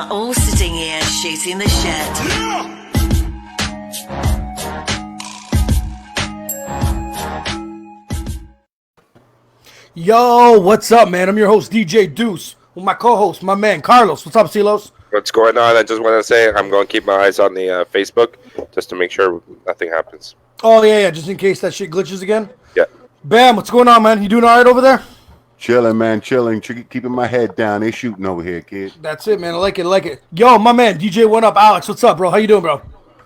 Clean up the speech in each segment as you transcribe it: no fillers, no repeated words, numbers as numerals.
are all sitting here shooting the shit. Yo, what's up, man? I'm your host, DJ Duss, with my co-host, my man, Carlos. What's up, Silos? What's going on? I just want to say I'm going to keep my eyes on the Facebook just to make sure nothing happens. Oh, yeah, just in case that shit glitches again? Yeah. Bam, what's going on, man? You doing all right over there? Chilling, man, chilling. Keeping my head down. They shooting over here, kid. That's it, man. I like it. Yo, my man, DJ One Up, Alex. What's up, bro? How you doing, bro?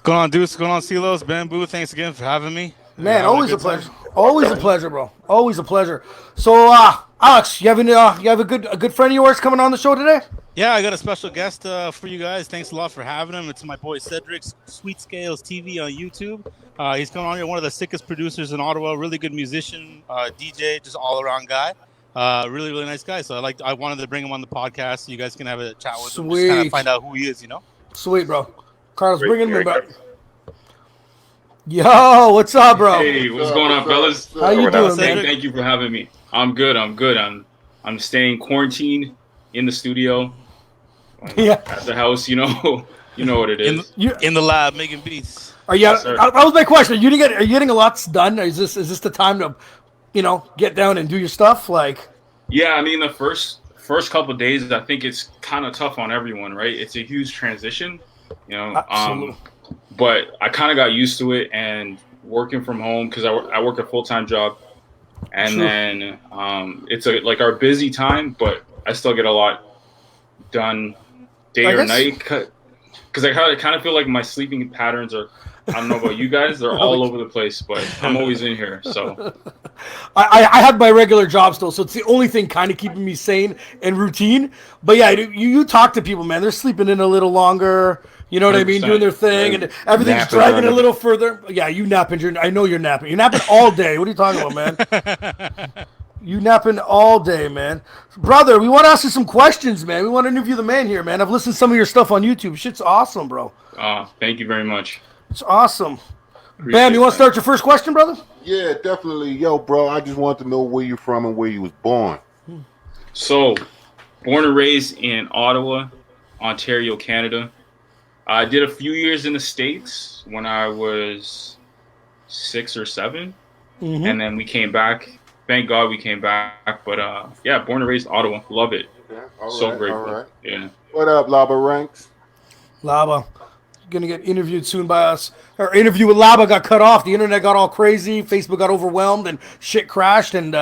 Going on, Duss? Going on, Silos? Bamboo, thanks again for having me. Man, always a pleasure. Always a pleasure, bro. Always a pleasure. So, Alex, you have a good friend of yours coming on the show today? Yeah, I got a special guest for you guys. Thanks a lot for having him. It's my boy Cedrick Sweet Scales TV on YouTube. He's coming on here, one of the sickest producers in Ottawa. Really good musician, DJ, just all around guy. Really, really nice guy. So I wanted to bring him on the podcast so you guys can have a chat with him, just kind of find out who he is, you know. Sweet, bro. Carlos, bring him in, bro. Yo, what's up, bro? Hey, what's going on, fellas? How you doing, man? Thank you for having me. I'm good. I'm staying quarantined in the studio. Yeah. At the house, you know what it is. In the lab making beats. Are you? Yes, that was my question. Are you getting a lot done? Is this the time to, get down and do your stuff? Like. Yeah, I mean the first couple of days, I think it's kind of tough on everyone, right? It's a huge transition, Absolutely. But I kind of got used to it and working from home because I work a full-time job, and True. then it's like our busy time, but I still get a lot done day or night because I kind of feel like my sleeping patterns are. I don't know about you guys; they're all over the place, but I'm always in here. So I have my regular job still, so it's the only thing kind of keeping me sane and routine. But yeah, you talk to people, man. They're sleeping in a little longer. You know what I mean? 100%. Doing their thing, and everything's dragging a little further. Yeah, you napping. I know you're napping. You're napping all day. What are you talking about, man? You napping all day, man. Brother, we want to ask you some questions, man. We want to interview the man here, man. I've listened to some of your stuff on YouTube. Shit's awesome, bro. Thank you very much. It's awesome. Bam, you want to start your first question, brother? Yeah, definitely. Yo, bro, I just want to know where you're from and where you was born. So, born and raised in Ottawa, Ontario, Canada. I did a few years in the States when I was 6 or 7, and then we came back. Thank God we came back. But yeah, born and raised Ottawa. Love it. Okay. So grateful. All right. Yeah. What up, Lava Ranks? Lava. Gonna get interviewed soon by us. Our interview with Lava got cut off. The internet got all crazy. Facebook got overwhelmed and shit crashed. And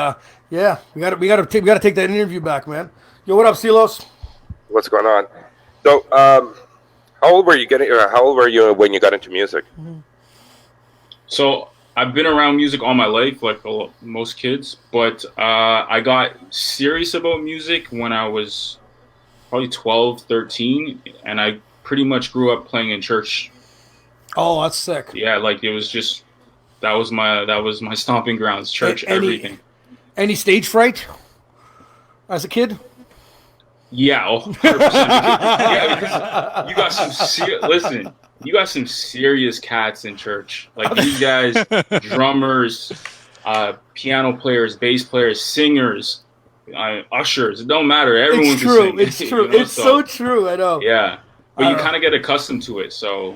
yeah, we gotta take that interview back, man. Yo, what up, Silos? What's going on? So, how old were you when you got into music? So I've been around music all my life, like most kids. But I got serious about music when I was probably 12, 13, and I pretty much grew up playing in church. Oh, that's sick. Yeah, like it was just that was my stomping grounds, church, everything. Any stage fright as a kid? Yeah, 100%. Yeah, because you got some you got some serious cats in church. Like these guys, drummers, piano players, bass players, singers, ushers. It don't matter. Everyone It's true. can sing. It's true. It's so true. I know. Yeah. But you kind of get accustomed to it, so.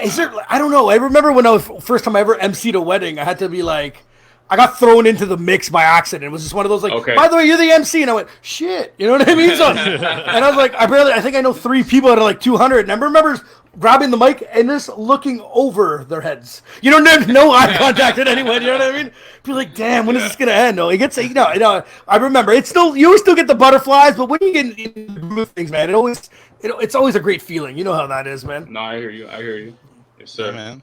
Is there? I don't know. I remember when I was first time I ever emceed a wedding. I had to be like, I got thrown into the mix by accident. It was just one of those like, Okay. by the way, you're the MC, and I went, shit. You know what I mean? So, and I was like, I think I know 3 people out of like 200, and I remember grabbing the mic and just looking over their heads. You don't have no eye contact with anyone. You know what I mean? Be like, damn, when is this gonna end? No, it gets I remember it's still you always still get the butterflies, but when you get into things, man, it's always a great feeling. You know how that is, man. No, I hear you. Yes, sir. Yeah, man.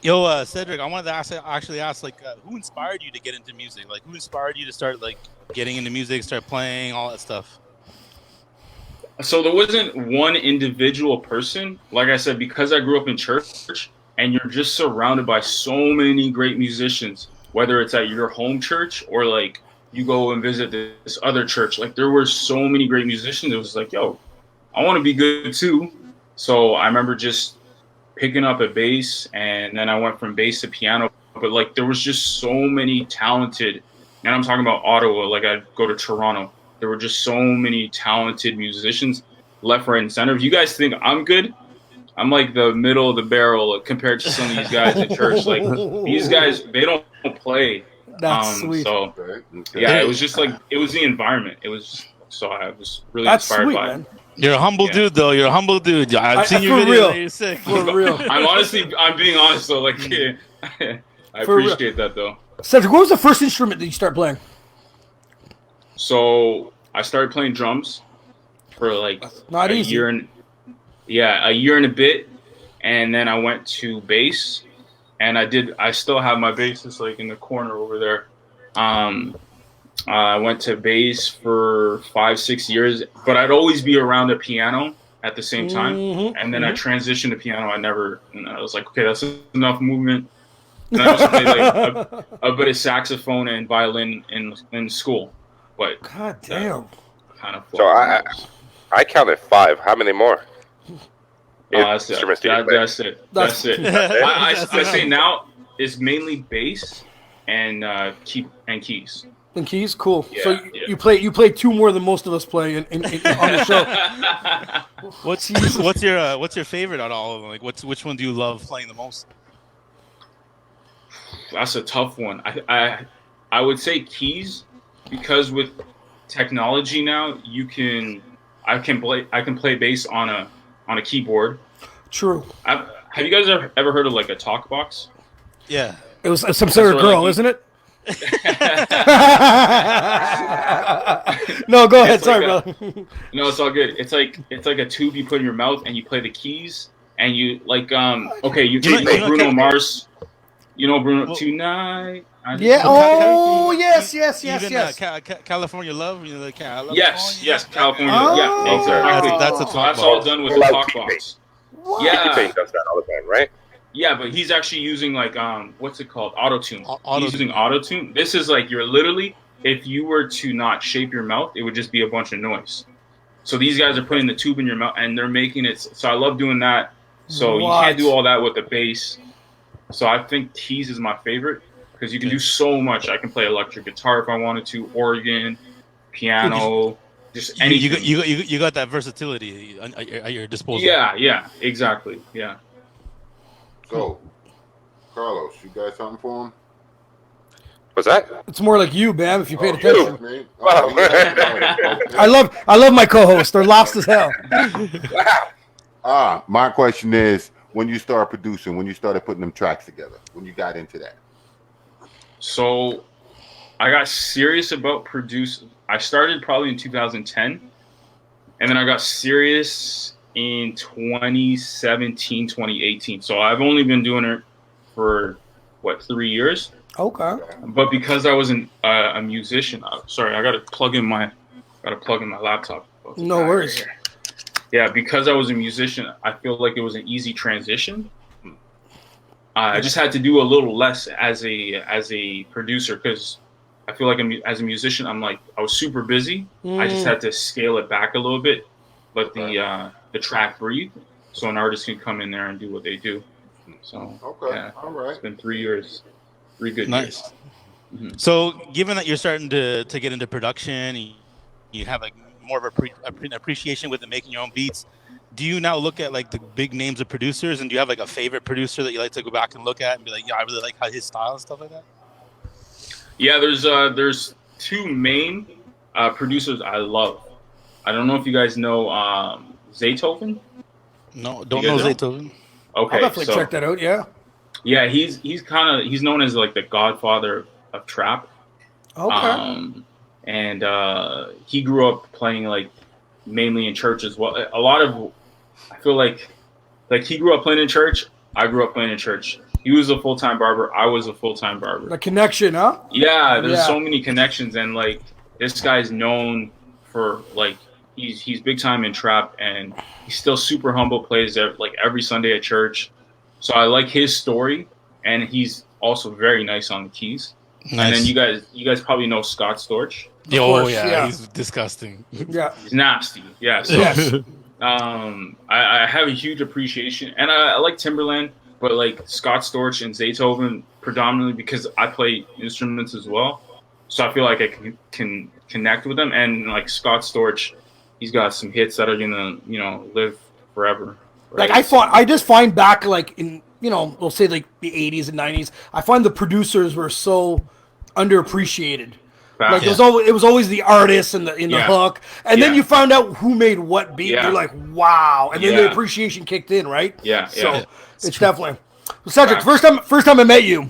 Yo, Cedrick, I wanted to ask, like, who inspired you to get into music? Like, who inspired you to start, like, getting into music, start playing, all that stuff? So there wasn't one individual person. Like I said, because I grew up in church, and you're just surrounded by so many great musicians, whether it's at your home church or, like, you go and visit this other church. Like, there were so many great musicians. It was like, yo, I want to be good, too. So I remember just picking up a bass, and then I went from bass to piano. But like there was just so many talented, and I'm talking about Ottawa, like I'd go to Toronto. There were just so many talented musicians left, right, and center. If you guys think I'm good, I'm like the middle of the barrel compared to some of these guys in church. Like these guys, they don't play. That's sweet. So Okay. yeah, it was just like it was the environment. It was so I was really That's inspired sweet, by man. it. You're a humble dude, though. You're a humble dude. I've seen your for video. real. You're sick. For real. I'm being honest though. Like I For real. appreciate that though. Cedrick, what was the first instrument that you start playing? So I started playing drums for like Not a easy. year and a bit, and then I went to bass, and I still have my bass. It's like in the corner over there. I went to bass for 5-6 years, but I'd always be around a piano at the same time. And then I transitioned to piano. I was like, okay, that's enough movement. And I also played like a bit of saxophone and violin in school, but God damn. kind of. So I counted 5. How many more? That's it. Instruments do you play? That's it. That's it. I say now it's mainly bass and keys. And keys, cool. Yeah, so yeah. you play 2 more than most of us play on the show. What's your favorite out of all of them? Like, which one do you love playing the most? That's a tough one. I would say keys, because with technology now I can play bass on a keyboard. True. Have you guys ever heard of like a talk box? Yeah. It was some sort of girl, isn't it? No, go ahead. Sorry, brother. No, it's all good. It's like a tube you put in your mouth and you play the keys and you like you play Bruno Mars. You know Bruno tonight. Yeah. Oh, yes. Even California Love. You know the California. Yes, California. Oh. Yeah, exactly. That's a talk That's box. all done with the talk box. What? Yeah. T-Pain does that all the time, right? Yeah, but he's actually using like what's it called? Auto-tune. Auto-tune. He's using auto-tune. This is like you're literally, if you were to not shape your mouth, it would just be a bunch of noise. So these guys are putting the tube in your mouth and they're making it. So I love doing that. So you can't do all that with the bass. So I think keys is my favorite because you can do so much. I can play electric guitar if I wanted to, organ, piano, just anything. You got that versatility at your disposal. Yeah, exactly. Yeah. So, Carlos, you got something for him? What's that? It's more like you, Bam, if you paid you. attention. Me? Wow. I love my co-hosts. They're lost as hell. My question is, when you started producing, when you started putting them tracks together, when you got into that? So I got serious about producing. I started probably in 2010, and then I got serious in 2017, 2018. So I've only been doing it for 3 years. Okay. But because I wasn't a musician, sorry, I got to plug in my laptop. No worries. Yeah, because I was a musician, I feel like it was an easy transition. I just had to do a little less as a producer because I feel like as a musician, I was super busy. I just had to scale it back a little bit, let the track breathe, so an artist can come in there and do what they do. So Okay, all right. It's been 3 years, 3 good Nice. years. Mm-hmm. So, given that you're starting to get into production, you have like more of an appreciation with the making your own beats. Do you now look at like the big names of producers, and do you have like a favorite producer that you like to go back and look at and be like, yeah, I really like how his style and stuff like that? Yeah, there's 2 main producers I love. I don't know if you guys know Zaytoven. No, don't know Zaytoven. Okay, I'll definitely check that out. Yeah. Yeah, he's known as like the godfather of trap. Okay. And he grew up playing like mainly in church as well. A lot of, I feel like he grew up playing in church. I grew up playing in church. He was a full-time barber. I was a full-time barber. The connection, huh? Yeah, there's so many connections, and like this guy's known for like he's big time in trap, and he's still super humble. Plays like every Sunday at church. So I like his story, and he's also very nice on the keys. Nice. And then you guys probably know Scott Storch. Yeah, he's disgusting. Yeah, he's nasty. Yeah, so yes. I have a huge appreciation, and I like Timberland, but like Scott Storch and Zaytoven predominantly because I play instruments as well, so I feel like I can connect with them. And like Scott Storch, he's got some hits that are gonna live forever. Right? Like I just find back like in we'll say like the 80s and 90s, I find the producers were so underappreciated. Like it was always the artist and the hook, and then you found out who made what beat. You're like, wow, and then the appreciation kicked in, right? So it's definitely. Well, Cedrick, first time I met you,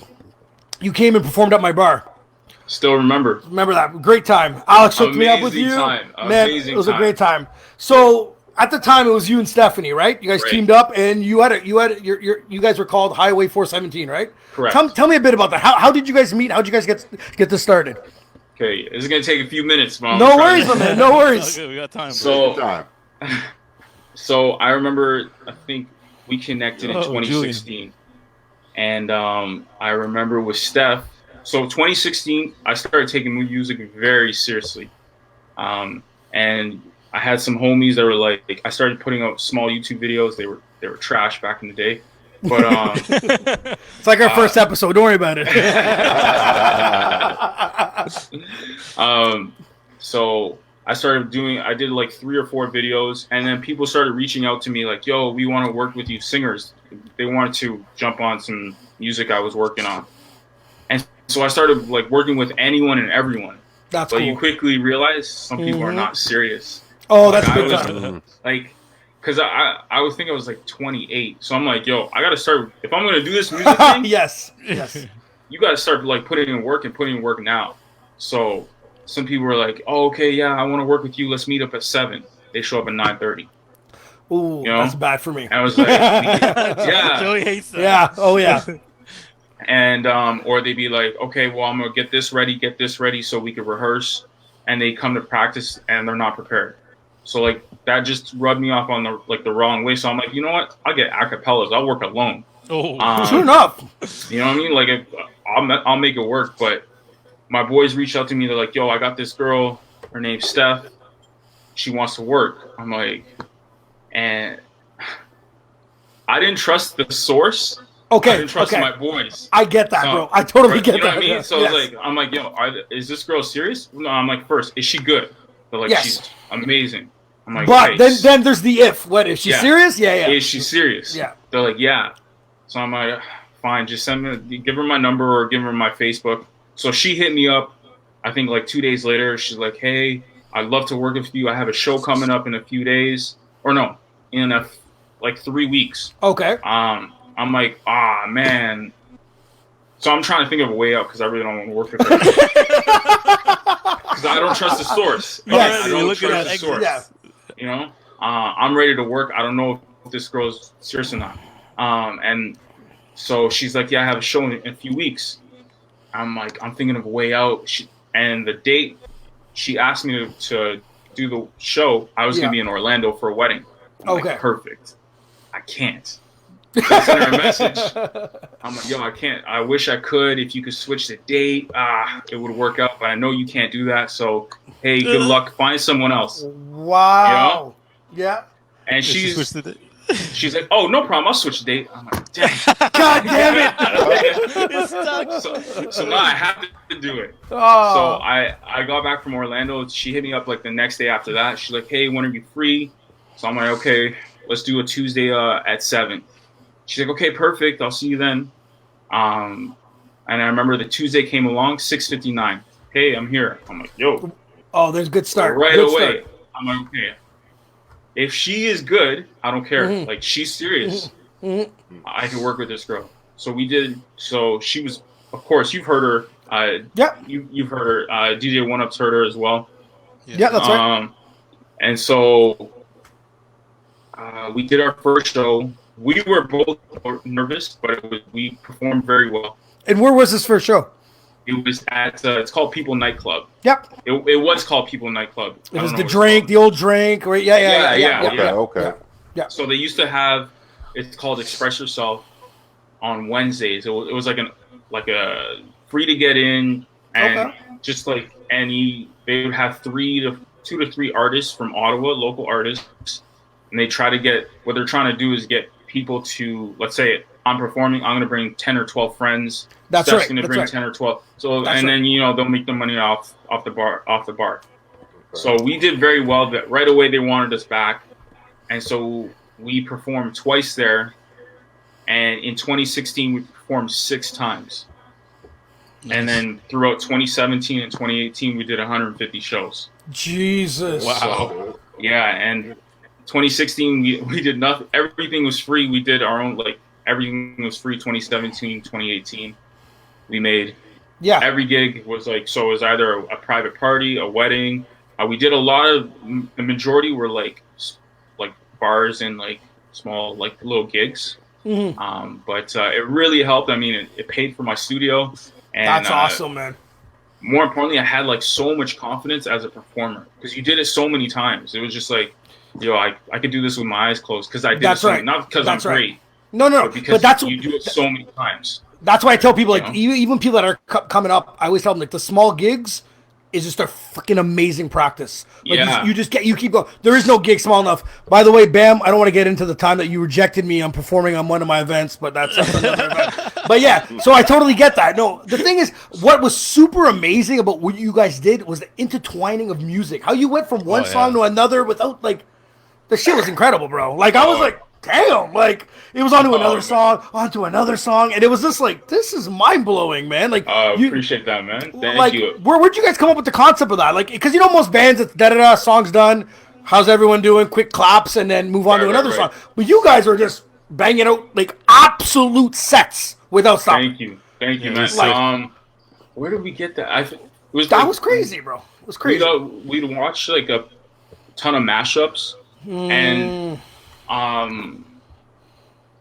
you came and performed at my bar. Still remember that great time. Alex hooked me up with you. Man, it was a great time. So at the time, it was you and Stephanie, right? You guys teamed up, and you guys were called Highway 417, right? Correct. Tell me a bit about that. How did you guys meet? How did you guys get this started? Okay, this is gonna take a few minutes, Mom. No worries, man. No worries. Okay, we got time. So I remember, I think we connected in 2016, and I remember with Steph. So 2016, I started taking music very seriously, and I had some homies that were like, I started putting out small YouTube videos. They were trash back in the day, but it's like our first episode. Don't worry about it. So I did like 3 or 4 videos, and then people started reaching out to me like, yo, we want to work with you singers. They wanted to jump on some music I was working on. And so I started like working with anyone and everyone. That's cool. But you quickly realize some people are not serious. Oh, that's good. Like, because I would think I was like 28. So I'm like, yo, I got to start. If I'm going to do this music thing. Yes. You got to start like putting in work now. So some people were like, oh, okay, yeah, I want to work with you. Let's meet up at 7. They show up at 9:30. Ooh, that's bad for me. I was like, yeah. Joey hates that. Yeah. Oh, yeah. And or they'd be like, okay, well, I'm gonna get this ready so we could rehearse, and they come to practice and they're not prepared. So like that just rubbed me off on the wrong way. So I'm like, you know what? I'll get acapellas. I'll work alone. Sure enough. You know what I mean? Like I'll make it work. But my boys reached out to me. They're like, yo, I got this girl. Her name's Steph. She wants to work. I'm like, and I didn't trust the source. Okay. I didn't trust my boys. I get that, bro. I totally get that. You know what I mean? So like, I'm like, yo, is this girl serious? No, I'm like, first, is she good? They're like, she's amazing. I'm like, but then there's the if. What is she serious? Yeah. Is she serious? Yeah. They're like, yeah. So I'm like, fine, just give her my number or give her my Facebook. So she hit me up. I think like 2 days later, she's like, hey, I'd love to work with you. I have a show coming up in a few days, or no, in like 3 weeks. Okay. I'm like, man. So I'm trying to think of a way out because I really don't want to work with her. Because I don't trust the source. Yes. I don't trust the source. Yeah. You know? I'm ready to work. I don't know if this girl's serious or not. And so she's like, yeah, I have a show in a few weeks. I'm like, I'm thinking of a way out. And the date she asked me to do the show, I was going to be in Orlando for a wedding. I'm like, perfect. I can't. I sent her a message. I'm like, yo, I can't. I wish I could. If you could switch the date, it would work out. But I know you can't do that. So, hey, good luck. Find someone else. Wow. You know? Yeah. And she's like, oh, no problem. I'll switch the date. I'm like, dang. God damn it. So now I have to do it. Oh. So I got back from Orlando. She hit me up like the next day after that. She's like, hey, when are you free? So I'm like, okay, let's do a Tuesday at 7. She's like, okay, perfect. I'll see you then. And I remember the Tuesday came along, 6:59. Hey, I'm here. I'm like, yo. Oh, there's a good start. Right away. I'm like, okay. If she is good, I don't care. Mm-hmm. Like, she's serious. Mm-hmm. I can work with this girl. So we did. So she was, of course, you've heard her. You've heard her. DJ 1UP's heard her as well. Yeah, that's right. And so we did our first show. We were both nervous, but we performed very well. And where was this first show? It was at it's called People Nightclub. Yep. It was called People Nightclub. It was the old drink, right? Yeah. Okay. Yeah. So they used to have, it's called Express Yourself on Wednesdays. It was like a free to get in, and just like they would have 2 to 3 artists from Ottawa, local artists, and they try to get, what they're trying to do is get people to, let's say I'm performing, I'm going to bring 10 or 12 friends. That's Steph's right. going to bring 10 or 12. So, then, they'll make the money off the bar. So we did very well. That right away they wanted us back, and so we performed twice there. And in 2016 we performed 6 times. Nice. And then throughout 2017 and 2018 we did 150 shows. Jesus. Wow. So, yeah, and 2016 we did nothing. Everything was free. We did our own, everything was free. 2017, 2018 we made. Yeah. Every gig was it was either a private party, a wedding. We did a lot of, the majority were like bars and small little gigs. Mm-hmm. But it really helped. I mean, it paid for my studio. And, that's awesome, man. More importantly, I had so much confidence as a performer because you did it so many times. It was just I could do this with my eyes closed because I did it so many, not because I'm great. No, but because you do it so many times. That's why I tell people, even people that are coming up, I always tell them, the small gigs is just a freaking amazing practice. You keep going. There is no gig small enough. By the way, Bam, I don't want to get into the time that you rejected me on performing on one of my events, but that's another event. But yeah, so I totally get that. No, the thing is, what was super amazing about what you guys did was the intertwining of music. How you went from one song to another without, the shit was incredible, bro. I was damn, it was onto another song, and it was just this is mind blowing, man. Appreciate that, man. Thank you. Where'd you guys come up with the concept of that? Because most bands, it's song's done, how's everyone doing, quick claps, and then move on to another song. But you guys are just banging out absolute sets without stopping. Thank you, man. Where did we get that? That was crazy, bro. It was crazy. We'd watch a ton of mashups, and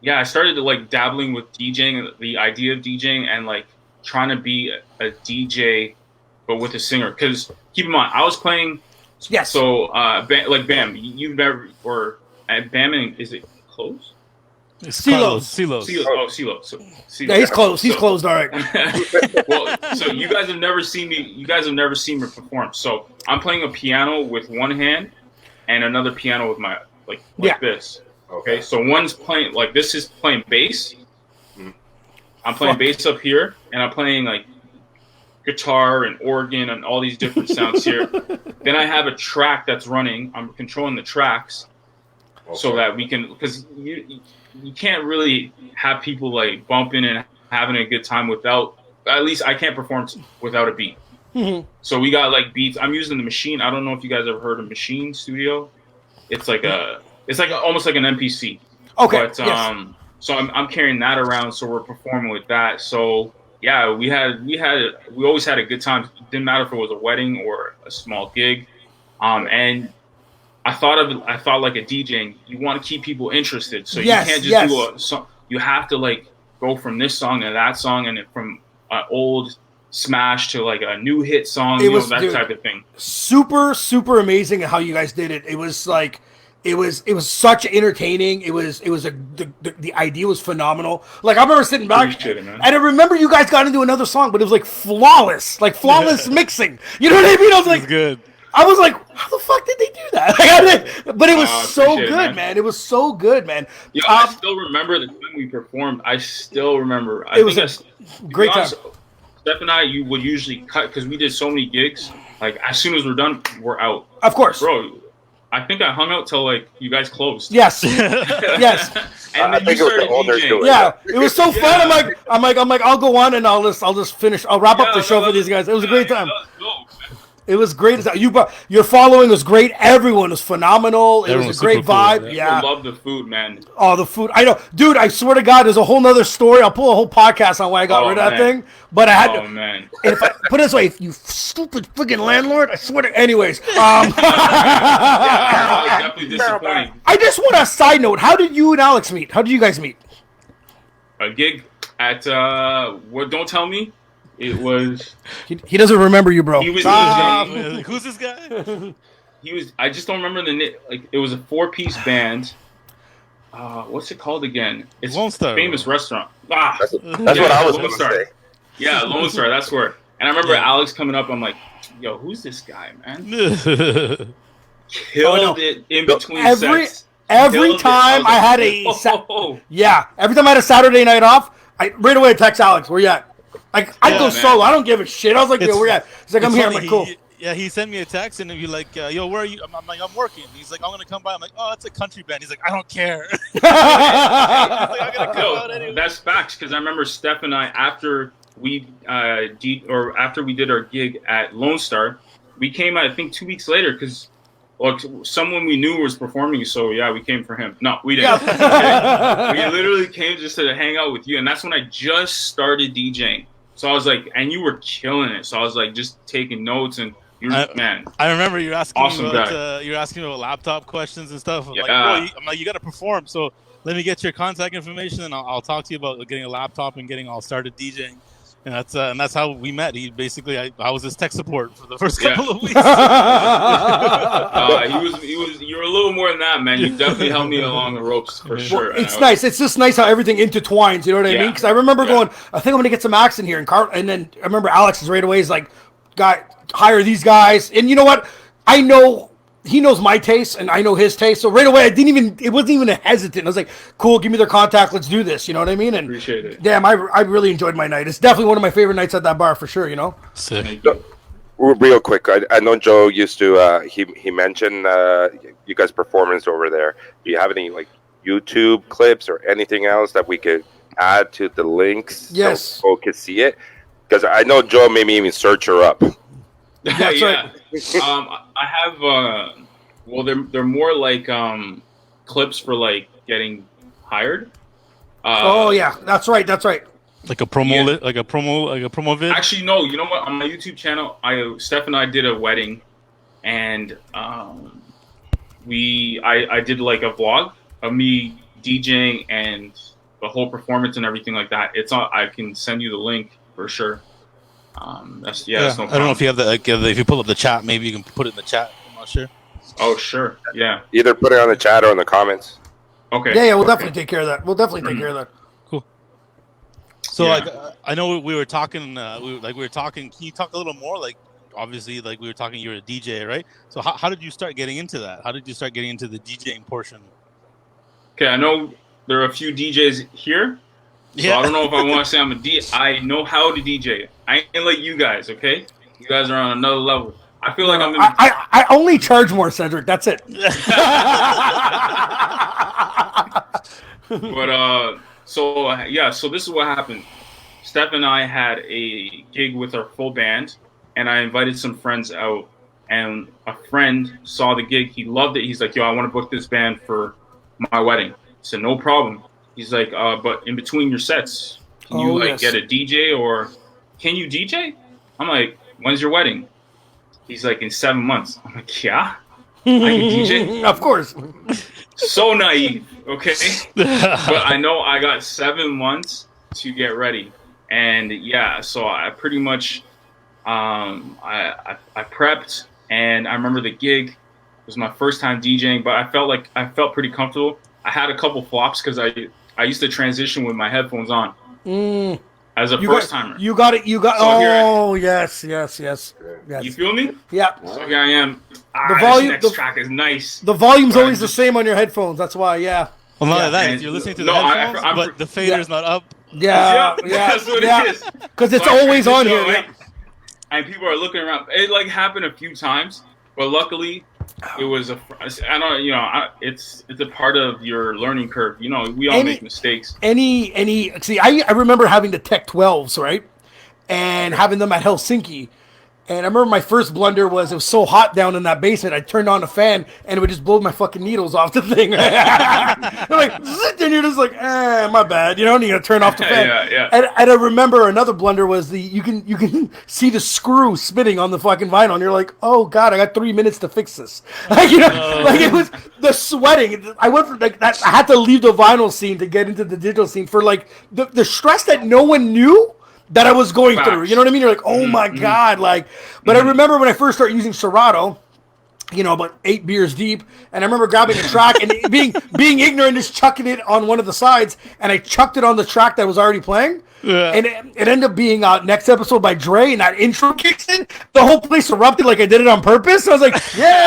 I started to dabbling with DJing, the idea of DJing, and trying to be a DJ, but with a singer. Because keep in mind, I was playing. Yes. So, Bam, you've never, or Bam, is it closed? Silos. Oh, Silos. So, yeah, he's closed. He's closed. All right. Well, so you guys have never seen me. You guys have never seen me perform. So I'm playing a piano with one hand, and another piano with my this. Okay, so one's playing this is playing bass. I'm playing bass up here, and I'm playing guitar and organ and all these different sounds here. Then I have a track that's running. I'm controlling the tracks so that we can, because you can't really have people bumping and having a good time without, at least I can't perform without a beat. Mm-hmm. So we got beats. I'm using the Machine. I don't know if you guys ever heard of Machine Studio. It's almost like an MPC. Okay. But so I'm carrying that around, so we're performing with that. So yeah, we always had a good time. It didn't matter if it was a wedding or a small gig. And I thought like a DJing, you want to keep people interested. So you can't just do a song. You have to go from this song to that song, and from an old smash to a new hit song, type of thing. Super, super amazing how you guys did it. It was it was such entertaining. The idea was phenomenal. I remember sitting back, and I remember you guys got into another song, but it was flawless mixing. You know what I mean? I was good. I was how the fuck did they do that? But it was so good, man. It was so good, man. Yeah, I still remember the time we performed. I still remember. It was a great time. Steph and I, you would usually cut because we did so many gigs. As soon as we're done, we're out. Of course, bro. I think I hung out till you guys closed. Yes, yes. And then you started DJing. Yeah, it was so fun. I'm like, I'll go on and I'll just finish. I'll wrap up the show for these guys. It was a great time. It was great. Your following was great. Everyone was phenomenal. It was a great vibe. Cool. Yeah. I love the food, man. Oh, the food. I know. Dude, I swear to God, there's a whole nother story. I'll pull a whole podcast on why I got rid of that thing. But I had to. Oh, man. If I put it this way, if you stupid freaking landlord, I swear to. Anyways. Yeah, definitely disappointing. I just want a side note. How did you and Alex meet? How did you guys meet? A gig at, Don't Tell Me. It was. He doesn't remember you, bro. He was. Who's this guy? He was. I just don't remember it was a 4-piece band. What's it called again? It's Lone Star. Famous restaurant. That's what I was going to say. Yeah, Lone Star. That's where. And I remember Alex coming up. I'm like, yo, who's this guy, man? Killed it in between sets. Every time I had every time I had a Saturday night off, right away I text Alex, where you at? I go solo. I don't give a shit. I was like, yo, where you at? He's like, I'm here. I'm like, cool. Yeah, he sent me a text and he's like, "Yo, where are you?" I'm like, "I'm working." He's like, "I'm gonna come by." I'm like, "Oh, it's a country band." He's like, "I don't care." He's like, "I'm gonna come out anyway." That's facts because I remember Steph and I after we after we did our gig at Lone Star, we came I think 2 weeks later because someone we knew was performing. So yeah, we came for him. No, we didn't. Okay? We literally came just to hang out with you, and that's when I just started DJing. So I was like, and you were killing it. So I was like, just taking notes and. Man, I remember you asking awesome about you're asking about laptop questions and stuff. I'm yeah. like, bro, I'm like, you got to perform. So let me get your contact information, and I'll talk to you about getting a laptop and getting all started DJing. And that's how we met. He basically, I was his tech support for the first couple of weeks. He was. You were a little more than that, man. You definitely helped me along the ropes for sure. Well, it's nice. It's just nice how everything intertwines. You know what I mean? Because I remember going, I think I'm gonna get some acts in here, and then I remember Alex is right away. He's like, hire these guys, and you know what? I know he knows my taste, and I know his taste. So right away, it wasn't even a hesitant. I was like, cool, give me their contact, let's do this. You know what I mean? And appreciate it. Damn, I really enjoyed my night. It's definitely one of my favorite nights at that bar for sure. You know. Sick. Real quick, I know Joe used to. He mentioned you guys' performance over there. Do you have any like YouTube clips or anything else that we could add to the links? Yes, so people can see it. Because I know Joe made me even search her up. That's right. I have. Well, they're more like clips for like getting hired. Oh yeah, that's right. Like a promo, like a promo vid. Actually, no. You know what? On my YouTube channel, Steph and I did a wedding, and I did like a vlog of me DJing and the whole performance and everything like that. It's on. I can send you the link for sure. That's no problem. I don't know if you have if you pull up the chat, maybe you can put it in the chat. I'm not sure. Oh sure, yeah. Either put it on the chat or in the comments. Okay. Yeah, we'll definitely take care of that. Cool. So like, I know we were talking. We were talking. Can you talk a little more? Like, obviously, like we were talking. You're a DJ, right? So how did you start getting into that? How did you start getting into the DJing portion? Okay, I know there are a few DJs here. So I don't know if I want to say I'm a DJ. I know how to DJ. I ain't like you guys, okay? You guys are on another level. I feel like I'm in I only charge more, Cedric. That's it. But so this is what happened. Steph and I had a gig with our full band, and I invited some friends out. And a friend saw the gig. He loved it. He's like, "Yo, I want to book this band for my wedding." I said, "No problem." He's like, "But in between your sets, can you get a DJ or can you DJ?" I'm like, "When's your wedding?" He's like, "In 7 months." I'm like, "Yeah, I can DJ." Of course. So naive, okay? But I know I got 7 months to get ready, and so I pretty much I prepped, and I remember the gig. It was my first time DJing, but I felt pretty comfortable. I had a couple flops because I used to transition with my headphones on. As a first timer. You got it. So yes. You feel me? Yeah. So here I am. The volume. This next track is nice. The volume's always the same on your headphones. That's why. Yeah. Well, not that. You're listening to the headphones, but the fader's not up. Yeah. That's what it is. Because it's always on here. Right? And people are looking around. It like happened a few times, but luckily. It was it's a part of your learning curve. You know, we all make mistakes. I remember having the Tech 12s, right? And having them at Helsinki. And I remember my first blunder was it was so hot down in that basement, I turned on a fan and it would just blow my fucking needles off the thing. They're like, and you're just like, my bad. You know, and you gotta turn off the fan. Yeah. And I remember another blunder was you can see the screw spinning on the fucking vinyl, and you're like, oh god, I got 3 minutes to fix this. Like, you know, like it was the sweating. I went for like that. I had to leave the vinyl scene to get into the digital scene for like the stress that no one knew that I was going through. You know what I mean? You're like, oh my god, like. But I remember when I first started using Serato, you know, about 8 beers deep, and I remember grabbing a track and being ignorant, just chucking it on one of the sides, and I chucked it on the track that was already playing. Yeah. And it ended up being Next Episode by Dre, and that intro kicks in. The whole place erupted like I did it on purpose. I was like, yeah.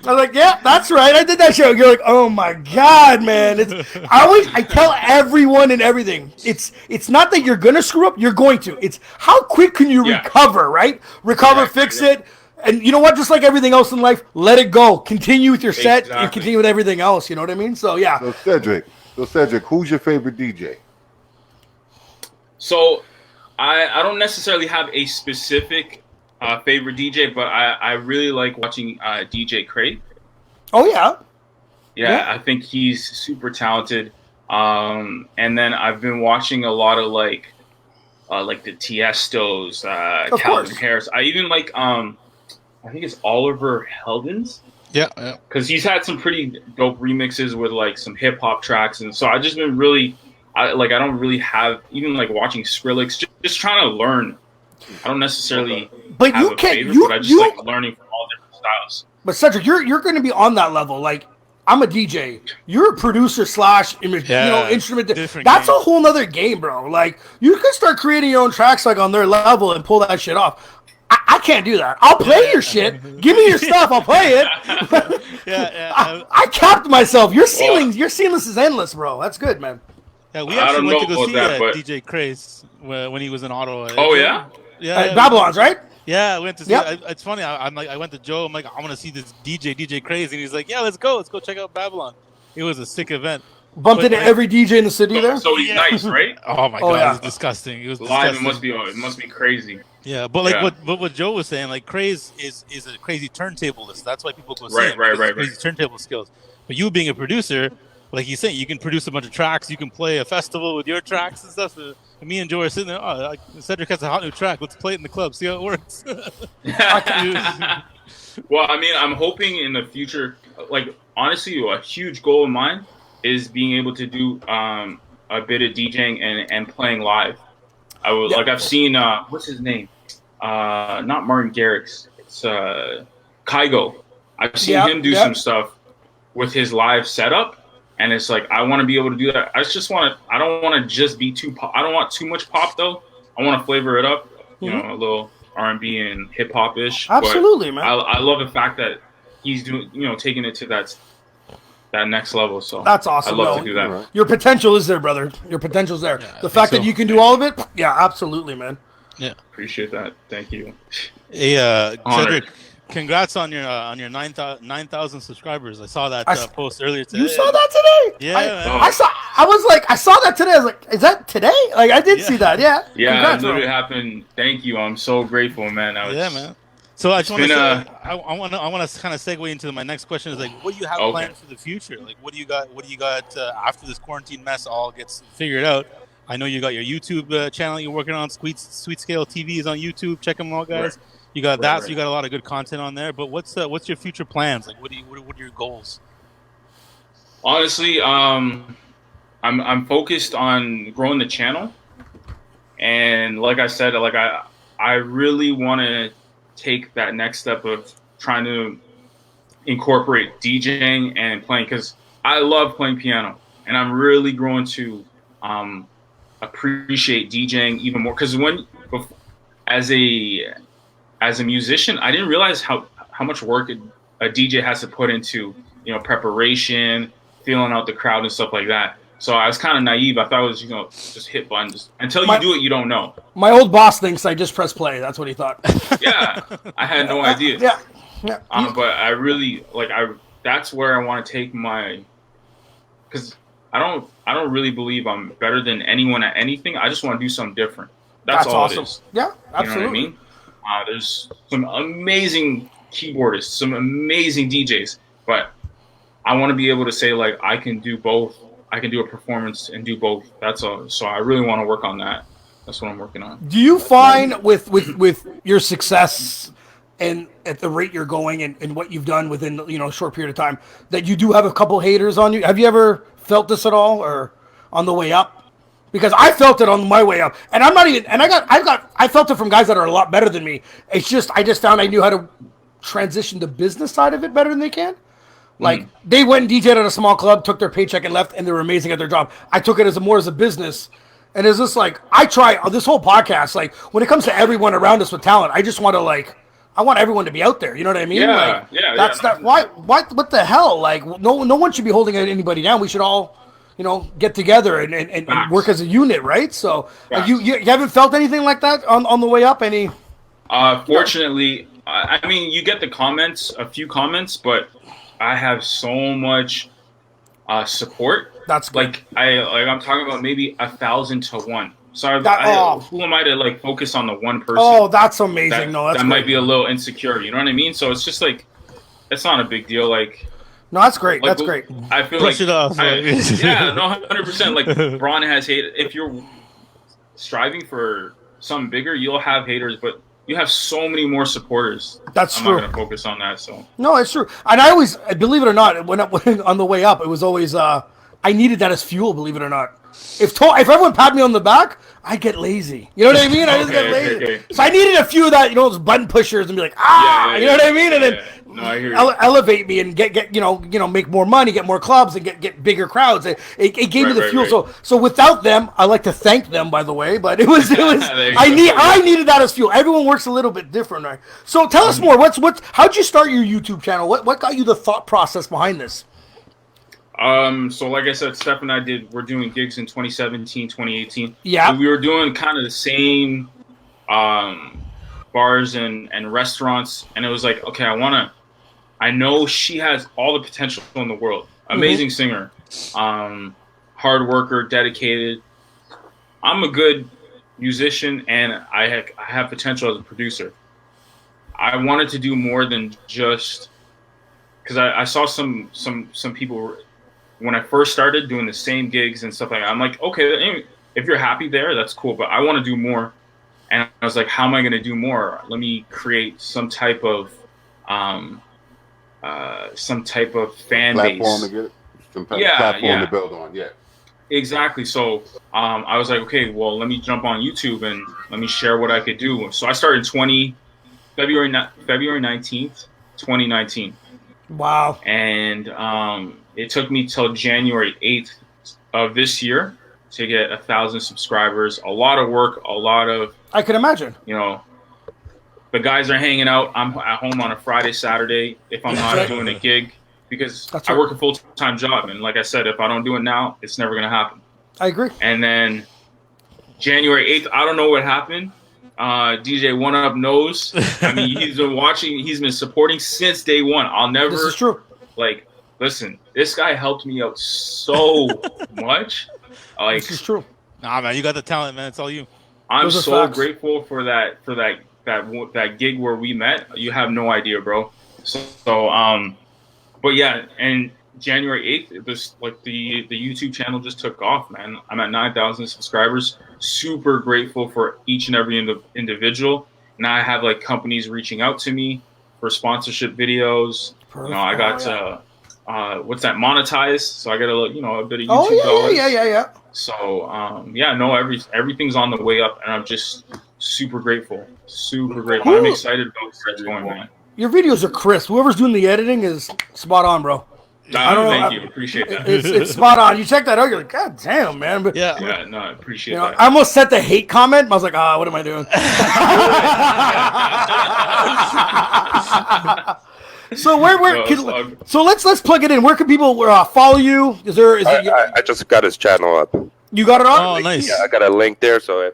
I'm like, yeah, that's right. I did that show. You're like, oh my god, man. I tell everyone and everything. It's not that you're gonna screw up. You're going to. It's how quick can you recover, right? Recover, fix it, and you know what? Just like everything else in life, let it go. Continue with your set and continue with everything else. You know what I mean? So yeah. So Cedrick, who's your favorite DJ? So I don't necessarily have a specific favorite DJ, but I really like watching DJ Craig. Oh yeah. Yeah, I think he's super talented. And then I've been watching a lot of like the Tiestos, Calvin Harris. I even like I think it's Oliver Heldens. Yeah. Because he's had some pretty dope remixes with like some hip hop tracks, and so I just been really, I don't really have even like watching Skrillex, just trying to learn. I don't necessarily but have you a can't, favorite, you, but I just you, like learning from all different styles. But Cedrick, you're going to be on that level. Like, I'm a DJ. You're a producer / instrument. That's game. A whole nother game, bro. Like, you can start creating your own tracks like on their level and pull that shit off. I can't do that. I'll play your shit. Give me your stuff. I'll play it. I capped myself. Your seamless is endless, bro. That's good, man. Yeah, we actually went to go see DJ Craze when he was in Ottawa. Oh yeah. Yeah, Babylon's, right? Yeah, I went to see. It's funny. I went to Joe. I'm like, I want to see this DJ Craze, and he's like, yeah, let's go check out Babylon. It was a sick event. Bumped into every DJ in the city there. So he's nice, right? Oh my god, it was disgusting. It was live. Disgusting. It must be crazy. Yeah, but like what Joe was saying, like Craze is a crazy turntablist. That's why people go see him. Right. Crazy turntable skills. But you being a producer, like he's saying, you can produce a bunch of tracks. You can play a festival with your tracks and stuff. And me and Joe are sitting there. Oh, Cedrick has a hot new track. Let's play it in the club. See how it works. Well, I mean, I'm hoping in the future, like honestly, a huge goal of mine is being able to do a bit of DJing and playing live. Like I've seen what's his name? Not Martin Garrix. It's Kygo. I've seen him do some stuff with his live setup. And it's like I want to be able to do that. I don't want to just be too pop. I don't want too much pop though. I want to flavor it up, you know, a little R&B and hip hop ish. Absolutely, man. I love the fact that he's doing, taking it to that next level. So that's awesome. I love to do that. Right. Your potential is there, brother. Your potential's there. Yeah, the fact that you can do all of it, absolutely, man. Yeah, appreciate that. Thank you. Hey, Cedrick, congrats on your 9,000 subscribers. I saw that post earlier today. You saw that today? Yeah. I saw that today. I was like, is that today? Like, I did see that. Yeah. Yeah, congrats, it literally happened. Thank you. I'm so grateful, man. Man. So I just want to I want to kind of segue into my next question. Is like, what do you have planned for the future? Like, what do you got after this quarantine mess all gets figured out? I know you got your YouTube channel you're working on. Sweet Scale TV is on YouTube. Check them out, guys. Right. You got that. So you got a lot of good content on there. But what's your future plans? Like, what are your goals? Honestly, I'm focused on growing the channel, and like I said, like I really want to take that next step of trying to incorporate DJing and playing, because I love playing piano, and I'm really growing to appreciate DJing even more. Because as a musician, I didn't realize how much work a DJ has to put into preparation, feeling out the crowd and stuff like that. So I was kind of naive. I thought it was just hit buttons. Until you do it, you don't know. My old boss thinks I just press play. That's what he thought. Yeah, I had no idea. Yeah. But I really that's where I want to take because I don't really believe I'm better than anyone at anything. I just want to do something different. That's all awesome. it is. Yeah, absolutely. You know what I mean? There's some amazing keyboardists, some amazing DJs, but I want to be able to say like I can do both. I can do a performance and do both. That's all. So I really want to work on that. That's what I'm working on. Do you find with your success and at the rate you're going and what you've done within a short period of time that you do have a couple haters on you? Have you ever felt this at all or on the way up? Because I felt it on my way up, and I'm not even. And I felt it from guys that are a lot better than me. It's just I just found I knew how to transition the business side of it better than they can. Like they went and DJ'd at a small club, took their paycheck and left, and they were amazing at their job. I took it more as a business, and it's just like I try this whole podcast. Like when it comes to everyone around us with talent, I just want to I want everyone to be out there. You know what I mean? Yeah, That's not why. What the hell? Like, no one should be holding anybody down. We should all, get togetger and work as a unit, right? So, you haven't felt anything like that on the way up? Any? Fortunately, I mean, you get a few comments, but I have so much support. That's good. I'm talking about maybe 1,000 to 1. So who am I to like focus on the one person? Oh, that's amazing. That might be a little insecure. You know what I mean? So it's just like, it's not a big deal. Like, no, that's great. That's great. I feel Brush like it off. 100%. Like Braun has hate. If you're striving for something bigger, you'll have haters, but you have so many more supporters. That's I'm true. not going to focus on that. So no, it's true. And I always, believe it or not, when on the way up, it was always I needed that as fuel. Believe it or not. If everyone patted me on the back, I get lazy. You know what I mean? I just get lazy. Okay. So I needed a few of that, those button pushers, and be like, you know what I mean? And then I hear elevate me and get make more money, get more clubs, and get bigger crowds. It gave me the fuel. Right. So without them, I like to thank them, by the way. But it was I needed that as fuel. Everyone works a little bit different, right? So tell us more. How'd you start your YouTube channel? What got you the thought process behind this? So like I said, Steph and I we're doing gigs in 2017, 2018. Yeah. So we were doing kind of the same bars and restaurants, and it was like, okay, I know she has all the potential in the world. Amazing singer, hard worker, dedicated. I'm a good musician, and I have potential as a producer. I wanted to do more than just, because I saw some people when I first started doing the same gigs and stuff like that. I'm like, okay, if you're happy there, that's cool, but I want to do more. And I was like, how am I going to do more? Let me create some type of fan platform base. To get some platform to build on. Yeah. Exactly. So I was like, okay, well, let me jump on YouTube and let me share what I could do. So I started February 19th, 2019. Wow. And it took me till January 8th of this year to get 1,000 subscribers. A lot of work, a lot of... I can imagine. The guys are hanging out. I'm at home on a Friday, Saturday if I'm not doing a gig, because I work a full-time job. And like I said, if I don't do it now, it's never going to happen. I agree. And then January 8th, I don't know what happened. DJ One Up knows. I mean, he's been watching. He's been supporting since day one. I'll never... This is true. Like, listen, this guy helped me out so much. Like, this is true. Nah, man, you got the talent, man. It's all you. I'm so grateful for that gig where we met. You have no idea, bro. So but yeah, and January 8th, it was like the YouTube channel just took off, man. I'm at 9,000 subscribers. Super grateful for each and every individual. Now I have like companies reaching out to me for sponsorship videos. Perfect. I got what's that, monetized? So I got a bit of YouTube dollars. Yeah. So everything's on the way up, and I'm just super grateful. I'm excited about where it's going, man. Your videos are crisp. Whoever's doing the editing is spot on, bro. Thank you. Appreciate that. It's spot on. You check that out, you're like, God damn, man. But, yeah, no, I appreciate that. I almost sent the hate comment. I was like, what am I doing? So so let's plug it in. Where can people follow you? I just got his channel up. You got it on? Oh, nice. Yeah, I got a link there, so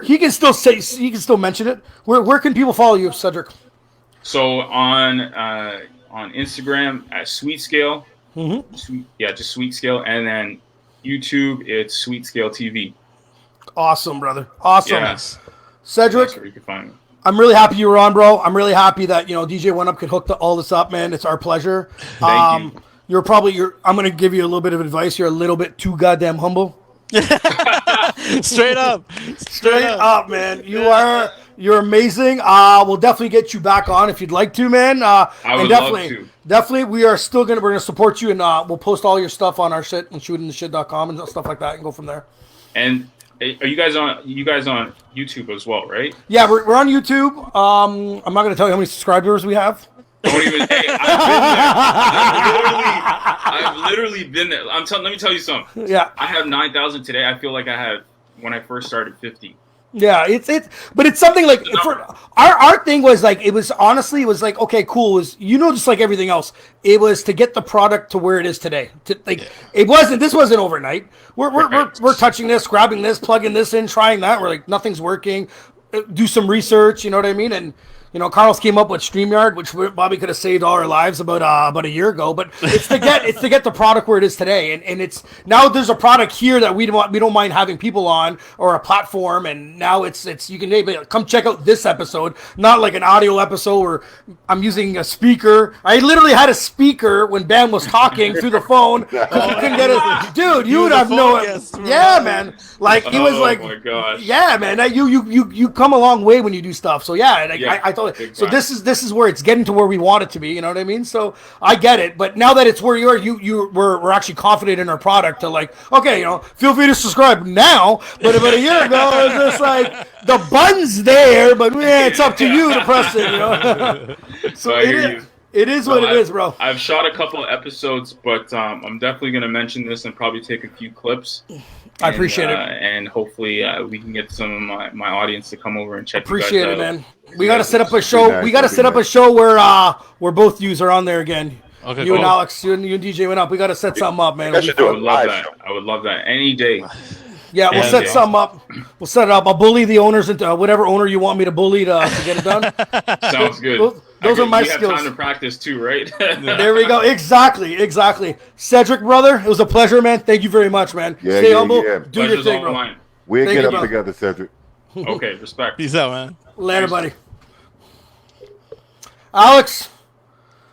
he can still mention it. Where can people follow you, Cedrick? So on Instagram at Sweet Scale. Mm-hmm. Just Sweet Scale, and then YouTube it's Sweet Scale TV. Awesome, brother. Awesome. Yes. Cedrick, that's where you can find me. I'm really happy you were on, bro. I'm really happy that DJ One Up could hook all this up, man. It's our pleasure. Thank you. I'm gonna give you a little bit of advice. You're a little bit too goddamn humble. Straight up, man. You're amazing. We'll definitely get you back on if you'd like to, man. I would love to. Definitely, we're gonna support you, and we'll post all your stuff on our shit and shootingtheshit.com and stuff like that, and go from there. And are you guys on YouTube as well, right? Yeah, we're on YouTube. I'm not gonna tell you how many subscribers we have. Don't even. Hey, I've been there. I've literally been there. Let me tell you something. Yeah. I have 9,000 today. I feel like I had when I first started 50. Yeah, but it's something like for our thing was like it was like okay, cool. It was just like everything else, it was to get the product to where it is today. This wasn't overnight. We're touching this, grabbing this, plugging this in, trying that. We're like nothing's working. Do some research, you know what I mean, and. Carlos came up with StreamYard, which Bobby could have saved all our lives about a year ago. But it's to get the product where it is today, and it's now there's a product here that we don't mind having people on or a platform, and now it's you can maybe come check out this episode, not like an audio episode where I'm using a speaker. I literally had a speaker when Bam was talking through the phone because he couldn't get it. Dude, you would have yeah, man. Like he was like, oh my gosh. Yeah, man. You come a long way when you do stuff. So yeah, I thought. So this is where it's getting to where we want it to be, you know what I mean? So I get it, but now that it's where you are, we're actually confident in our product to like, okay, feel free to subscribe now. But about a year ago, it was just like the button's there, but it's up to you to press it, So it is what it is, bro. I've shot a couple of episodes, but I'm definitely going to mention this and probably take a few clips. I appreciate it, and hopefully we can get some of my audience to come over and check. Appreciate it, man. We got to set up a show. We got to set up a show where both yous are on there again. Okay, you and Alex, you and DJ went up. We got to set something up, man. I would love that any day. Yeah, we'll set something up. We'll set it up. I'll bully the owners into whatever owner you want me to bully to get it done. Sounds good. Those are my skills. You have time to practice too, right? There we go. Exactly. Cedrick, brother, it was a pleasure, man. Thank you very much, man. Stay humble. Do Pleasure's your thing, bro. We'll get up together, Cedrick. Okay, respect. Peace out, man. Later, buddy. Alex,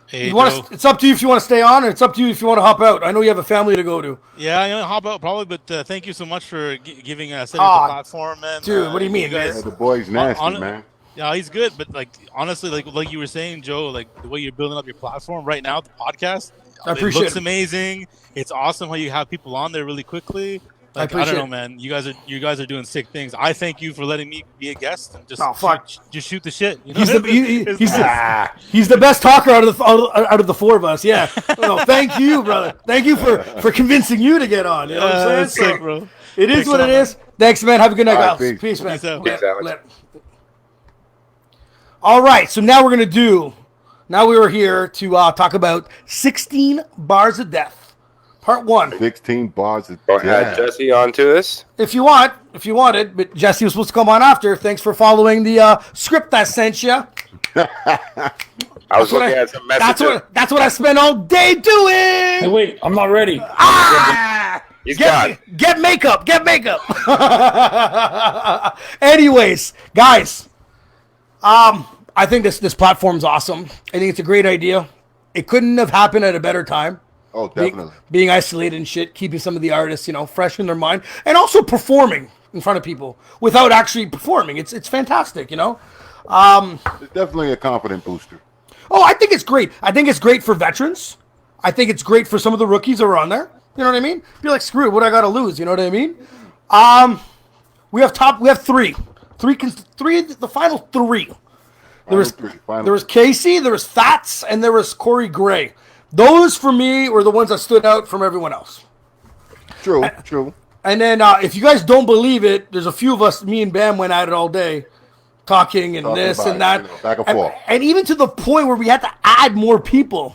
hey, it's up to you if you want to stay on, or it's up to you if you want to hop out. I know you have a family to go to. Yeah, I'm going to hop out probably, but thank you so much for giving Cedrick the platform, man. Dude, what do you mean, guys? Yeah, the boy's nasty, man. Yeah, he's good, but like honestly, like you were saying, Joe, like the way you're building up your platform right now, the podcast, it looks amazing. It's awesome how you have people on there really quickly. Like, I don't know, man. You guys are doing sick things. I thank you for letting me be a guest and just shoot the shit. You know? He's the best talker out of the four of us. Yeah. Thank you, brother. Thank you for convincing you to get on. You know what I'm saying? Sick, bro. It is what it is. Thanks, man. Have a good night, guys. Peace, man. All right. So now we were here to talk about 16 Bars of Death. Part 1. 16 bars of death. Add Jesse onto this. If you wanted, but Jesse was supposed to come on after. Thanks for following the script I sent you. I was looking at some messages. That's what I spent all day doing. Hey, wait, I'm not ready. Get makeup. Anyways, guys, I think this platform's awesome. I think it's a great idea. It couldn't have happened at a better time. Oh, definitely. Being isolated and shit, keeping some of the artists, fresh in their mind, and also performing in front of people without actually performing. It's fantastic, It's definitely a confident booster. Oh, I think it's great. I think it's great for veterans. I think it's great for some of the rookies that are on there. You know what I mean? Be like, screw it, what I got to lose? You know what I mean? We have three, the final three. There was Casey, there was Fats, and there was Corey Gray. Those, for me, were the ones that stood out from everyone else. True. And then, if you guys don't believe it, there's a few of us, me and Bam, went at it all day, talking this and that. Back and forth. And even to the point where we had to add more people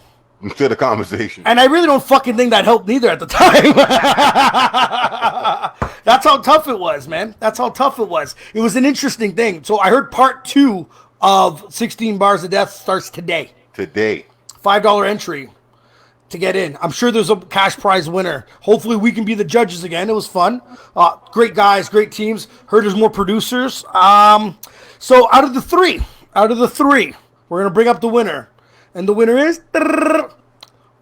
to the conversation. And I really don't fucking think that helped neither at the time. That's how tough it was, man. That's how tough it was. It was an interesting thing. So I heard part 2 of 16 Bars of Death starts today. $5 entry to get in. I'm sure there's a cash prize winner. Hopefully we can be the judges again. It was fun. Great guys, great teams. Heard there's more producers. So out of the three, we're going to bring up the winner. And the winner is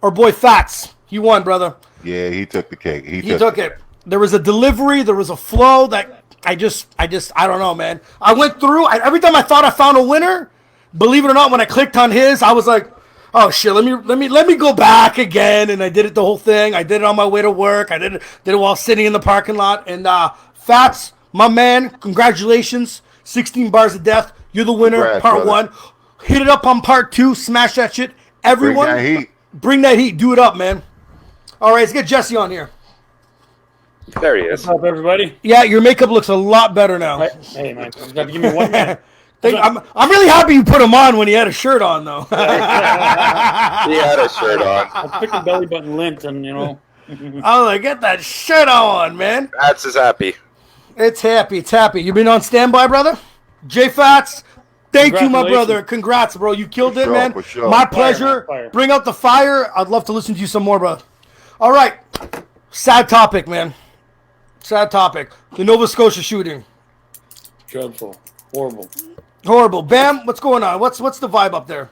our boy Fats. He won, brother. Yeah, he took the cake. He took it. There was a delivery. There was a flow that I don't know, man. I went through. Every time I thought I found a winner, believe it or not, when I clicked on his, I was like, oh shit, let me go back again. And I did it the whole thing. I did it on my way to work. I did it while sitting in the parking lot. And Fats, my man, congratulations. 16 Bars of Death. You're the winner. Congrats, part brother. 1. Hit it up on part 2. Smash that shit. Everyone, Bring that heat. Do it up, man. All right, let's get Jesse on here. There he is. What's up, everybody? Yeah, your makeup looks a lot better now. Hey, man, you got to give me 1 minute. I'm really happy you put him on when he had a shirt on, though. He had a shirt on. I picked the belly button lint, and Oh, like, get that shirt on, man. That's his happy. It's happy. It's happy. You been on standby, brother? J Fats, thank you, my brother. Congrats, bro. You killed it, man. For sure. My pleasure. Fire. Bring out the fire. I'd love to listen to you some more, brother. All right. Sad topic, man. Sad topic. The Nova Scotia shooting. dreadful, horrible. Horrible. Bam, what's going on? What's the vibe up there?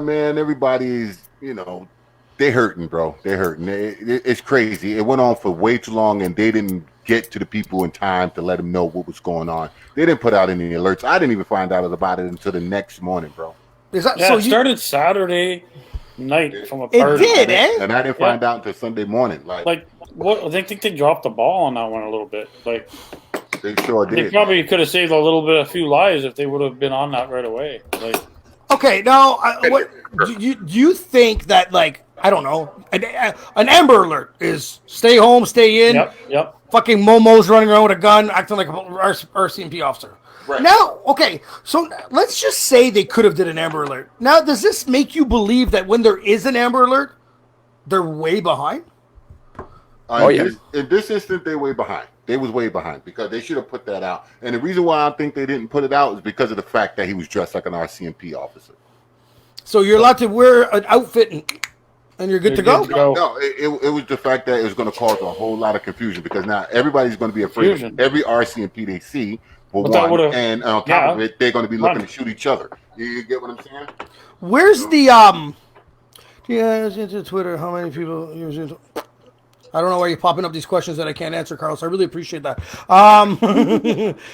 Man, everybody's, they're hurting, bro. They're hurting. It's crazy. It went on for way too long, and they didn't get to the people in time to let them know what was going on. They didn't put out any alerts. I didn't even find out about it until the next morning, bro. Is that, Yeah, so it started Saturday night from a party. It did, eh? And I didn't find out until Sunday morning. Like what? I think they dropped the ball on that one a little bit. Like they sure did. They probably could have saved a few lives if they would have been on that right away. Like, okay, now what do you think that, like, I don't know, an Amber Alert is stay home, stay in. Yep. Fucking Momo's running around with a gun, acting like a RCMP officer. Right. Now, okay, so let's just say they could have did an Amber Alert. Now, does this make you believe that when there is an Amber Alert, they're way behind? In this instance, they're way behind. They was way behind because they should have put that out. And the reason why I think they didn't put it out is because of the fact that he was dressed like an RCMP officer. So you're allowed to wear an outfit and you're good to go? No, it was the fact that it was going to cause a whole lot of confusion because now everybody's going to be afraid of every RCMP they see. For one, and on top of it, they're going to be looking to shoot each other. You get what I'm saying? Where's the into Twitter? How many people use it? I don't know why you're popping up these questions that I can't answer, Carlos. I really appreciate that.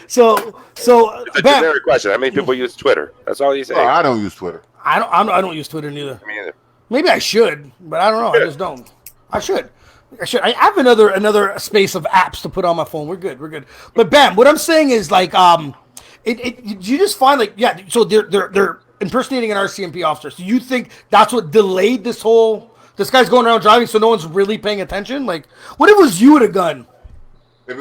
So it's a generic question. How many people use Twitter? That's all you say. I don't use Twitter. I don't use Twitter neither. Me either. Maybe I should, but I don't know. I just don't. I should. I have another space of apps to put on my phone. We're good. But Bam, what I'm saying is like, you just find like, yeah. So they're impersonating an RCMP officer. So you think that's what delayed this whole? This guy's going around driving, so no one's really paying attention. Like, what if it was you with a gun? But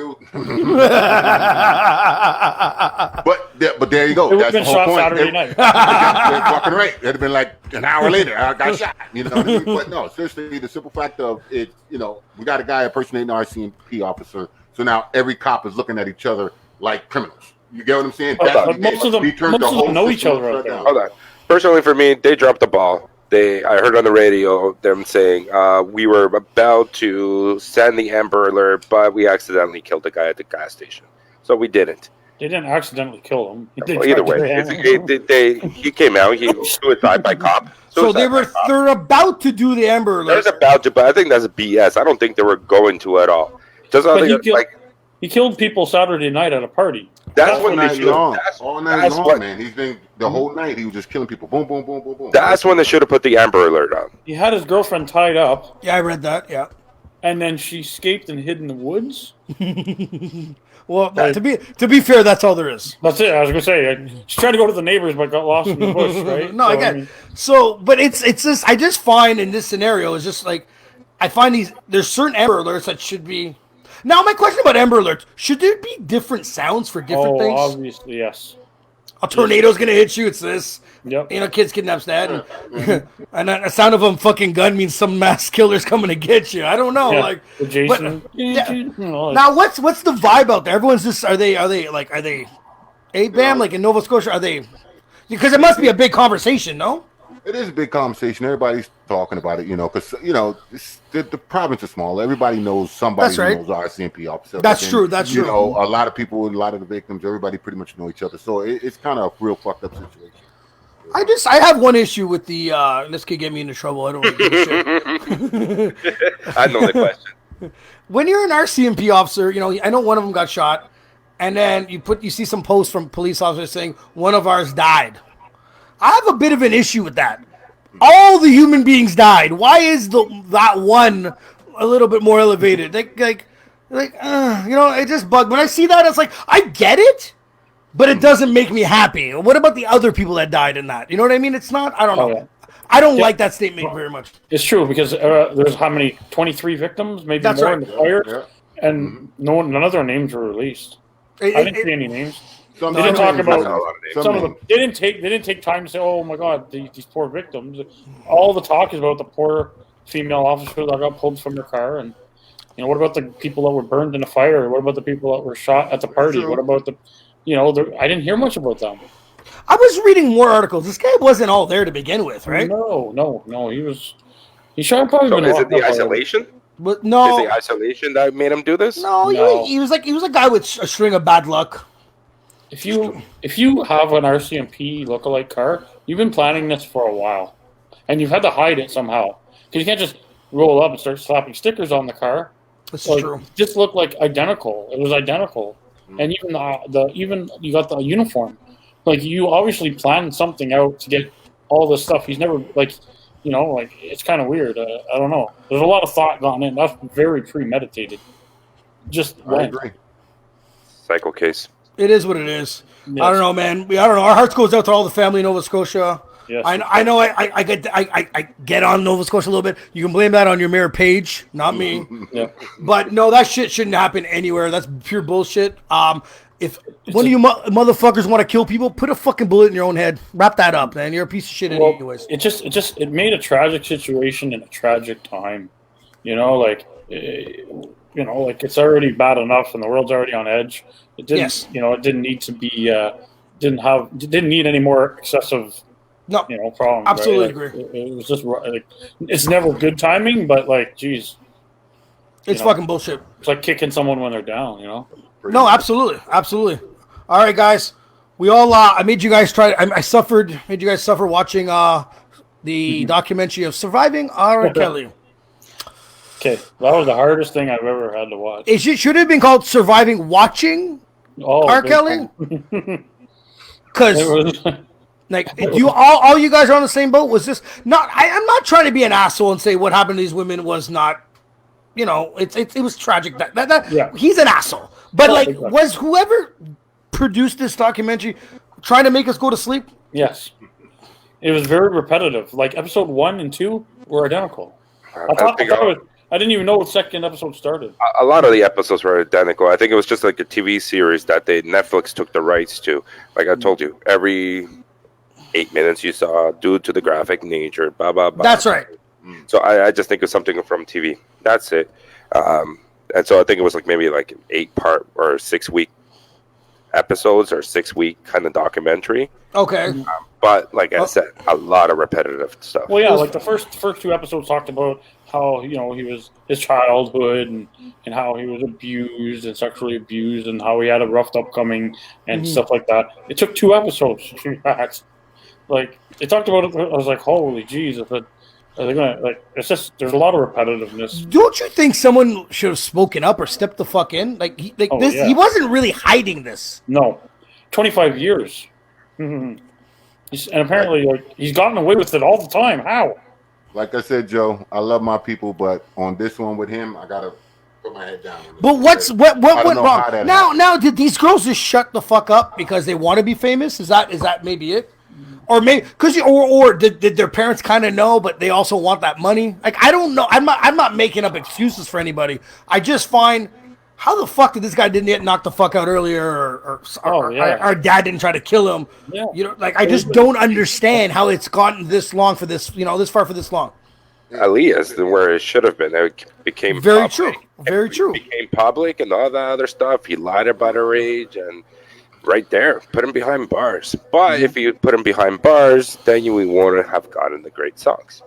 there you go. That's the whole point. Saturday night. They're fucking right. It'd have been like an hour later. I got shot. You know what I mean? But no, seriously, the simple fact of it. We got a guy impersonating an RCMP officer. So now every cop is looking at each other like criminals. You get what I'm saying? But most of them know each other out there. Hold on. Personally, for me, they dropped the ball. I heard on the radio them saying we were about to send the Amber Alert, but we accidentally killed the guy at the gas station. So we didn't. They didn't accidentally kill him. Either way, he came out. He was suicide by cop. So they're about to do the Amber Alert. They're about to, but I think that's BS. I don't think they were going to at all. He killed people Saturday night at a party. That's when they should have. All night long, man. He's been the whole night. He was just killing people. Boom, boom, boom, boom, boom. That's when they should have put the Amber Alert on. He had his girlfriend tied up. Yeah, I read that. Yeah. And then she escaped and hid in the woods. Well, to be fair, that's all there is. That's it. I was gonna say she tried to go to the neighbors, but got lost in the bush. Right? No, but it's just I just find in this scenario is just like I find there's certain Amber Alerts that should be. Now, my question about Amber Alerts, should there be different sounds for different things? Obviously, yes. A tornado's going to hit you, it's this. Yep. Kids kidnaps that. And a sound of a fucking gun means some mass killer's coming to get you. I don't know. Yeah. Jason. Now, what's the vibe out there? Everyone's just, are they Bam, like in Nova Scotia, are they? Because it must be a big conversation, no? It is a big conversation. Everybody's talking about it, because the province is small. Everybody knows somebody who knows RCMP officer. That's true. That's true. A lot of people, a lot of the victims, everybody pretty much know each other. So it's kind of a real fucked up situation. I have one issue with the. This could get me into trouble. I don't really give a shit. I know the question. When you're an RCMP officer, I know one of them got shot, and then you see some posts from police officers saying one of ours died. I have a bit of an issue with that. All the human beings died. Why is that one a little bit more elevated? It just bugged. When I see that, it's like, I get it, but it doesn't make me happy. What about the other people that died in that? You know what I mean? It's not, I don't know. Yeah. I don't like that statement very much. It's true because there's how many? 23 victims, maybe more in the fire. Yeah. and none of their names were released. I didn't see any names. They didn't talk about some of them. They didn't take time to say, "Oh my God, these poor victims." All the talk is about the poor female officer that got pulled from her car, and what about the people that were burned in a fire? What about the people that were shot at the party? What about the, I didn't hear much about them. I was reading more articles. This guy wasn't all there to begin with, right? No. He should have probably been. Is it the isolation? But no, is the isolation that made him do this? No. He was a guy with a string of bad luck. If you have an RCMP lookalike car, you've been planning this for a while, and you've had to hide it somehow because you can't just roll up and start slapping stickers on the car. That's true. It just looked like identical. It was identical, and even you got the uniform. Like you obviously planned something out to get all this stuff. He's never it's kind of weird. I don't know. There's a lot of thought gone in. That's very premeditated. I agree. Psycho case. It is what it is. Yes. I don't know, man. I don't know. Our hearts goes out to all the family in Nova Scotia. Yes. I know. I get on Nova Scotia a little bit. You can blame that on your mayor Page, not me. Yeah. But no, that shit shouldn't happen anywhere. That's pure bullshit. If one of you motherfuckers want to kill people, put a fucking bullet in your own head. Wrap that up, man. You're a piece of shit anyways. It made a tragic situation in a tragic time. It's already bad enough, and the world's already on edge. It didn't. Yes. It didn't need to be. Didn't need any more excessive. No. Problems. Absolutely right? agree. It was just. It's never good timing, but geez. It's fucking bullshit. It's like kicking someone when they're down. No, absolutely. All right, guys. We all. I made you guys try. Made you guys suffer watching the documentary of Surviving R.Kelly. Okay, that was the hardest thing I've ever had to watch. It should have been called Surviving Watching R.Kelly. Because all you guys are on the same boat. Was this not? I'm not trying to be an asshole and say what happened to these women was not. It was tragic. He's an asshole. But was whoever produced this documentary trying to make us go to sleep? Yes. It was very repetitive. Like episode 1 and 2 were identical. I didn't even know what second episode started. A lot of the episodes were identical. I think it was just like a TV series that Netflix took the rights to. Like I told you, every 8 minutes you saw due to the graphic nature, blah, blah, blah. That's right. So I just think it's something from TV. That's it. And so I think it was maybe an 8-part or 6-week episodes or 6-week kind of documentary. Okay. But like I said, a lot of repetitive stuff. Well, yeah, the first 2 episodes talked about how he was his childhood and how he was abused and sexually abused and how he had a rough upcoming and stuff like that. It took 2 episodes to do that. They talked about it. I was like, holy Jesus. Are they gonna it's just there's a lot of repetitiveness. Don't you think someone should have spoken up or stepped the fuck in? He wasn't really hiding this. No. 25 years. And apparently he's gotten away with it all the time. How? Like I said, Joe, I love my people, but on this one with him, I gotta put my head down. But what went wrong? Now did these girls just shut the fuck up because they want to be famous? Is that maybe it? Or maybe did their parents kind of know, but they also want that money? I don't know. I'm not making up excuses for anybody. I just find how the fuck did this guy didn't get knocked the fuck out earlier, or our dad didn't try to kill him? Yeah. I just don't understand how it's gotten this long for this, this far for this long. Aaliyah's where it should have been. It became very public. true. Very true. It became public and all that other stuff. He lied about her age and. Right there, put him behind bars. But if you put him behind bars, then you won't have gotten the great songs.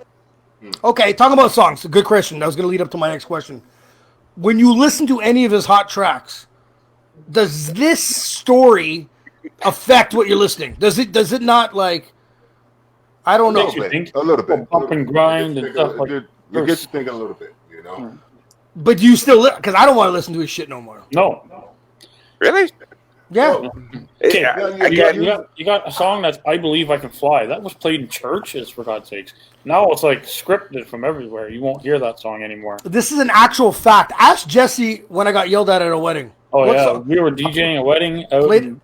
Okay, talking about songs, a good question. That was going to lead up to my next question. When you listen to any of his hot tracks, does this story affect what you're listening? Does it not I don't know. A little bit. Bump and grind and stuff like that. You get to think a little bit, But you still, because I don't want to listen to his shit no more. No. Really? Yeah. Okay. You got a song that's I Believe I Can Fly. That was played in churches, for God's sakes. Now it's scripted from everywhere. You won't hear that song anymore. This is an actual fact. Ask Jesse when I got yelled at a wedding. Oh, what song? We were DJing a wedding out in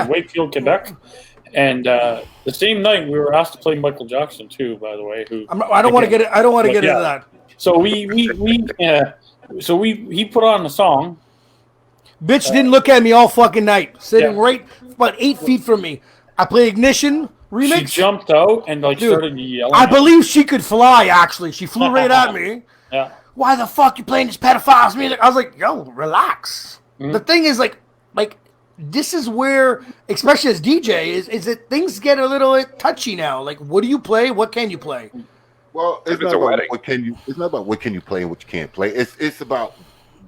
Wakefield, Quebec. And the same night, we were asked to play Michael Jackson, too, by the way. I don't want to get into that. So we So he put on the song. Bitch didn't look at me all fucking night, sitting right about 8 feet from me. I played Ignition remix. She jumped out and started yelling. I believe she could fly. Actually, she flew right at me. Yeah. Why the fuck you playing this pedophile's music? I was like, yo, relax. Mm-hmm. The thing is, like this is where, especially as DJ, is that things get a little touchy now. Like, what do you play? What can you play? Well, it's not about what can you. It's not about what can you play and what you can't play. It's about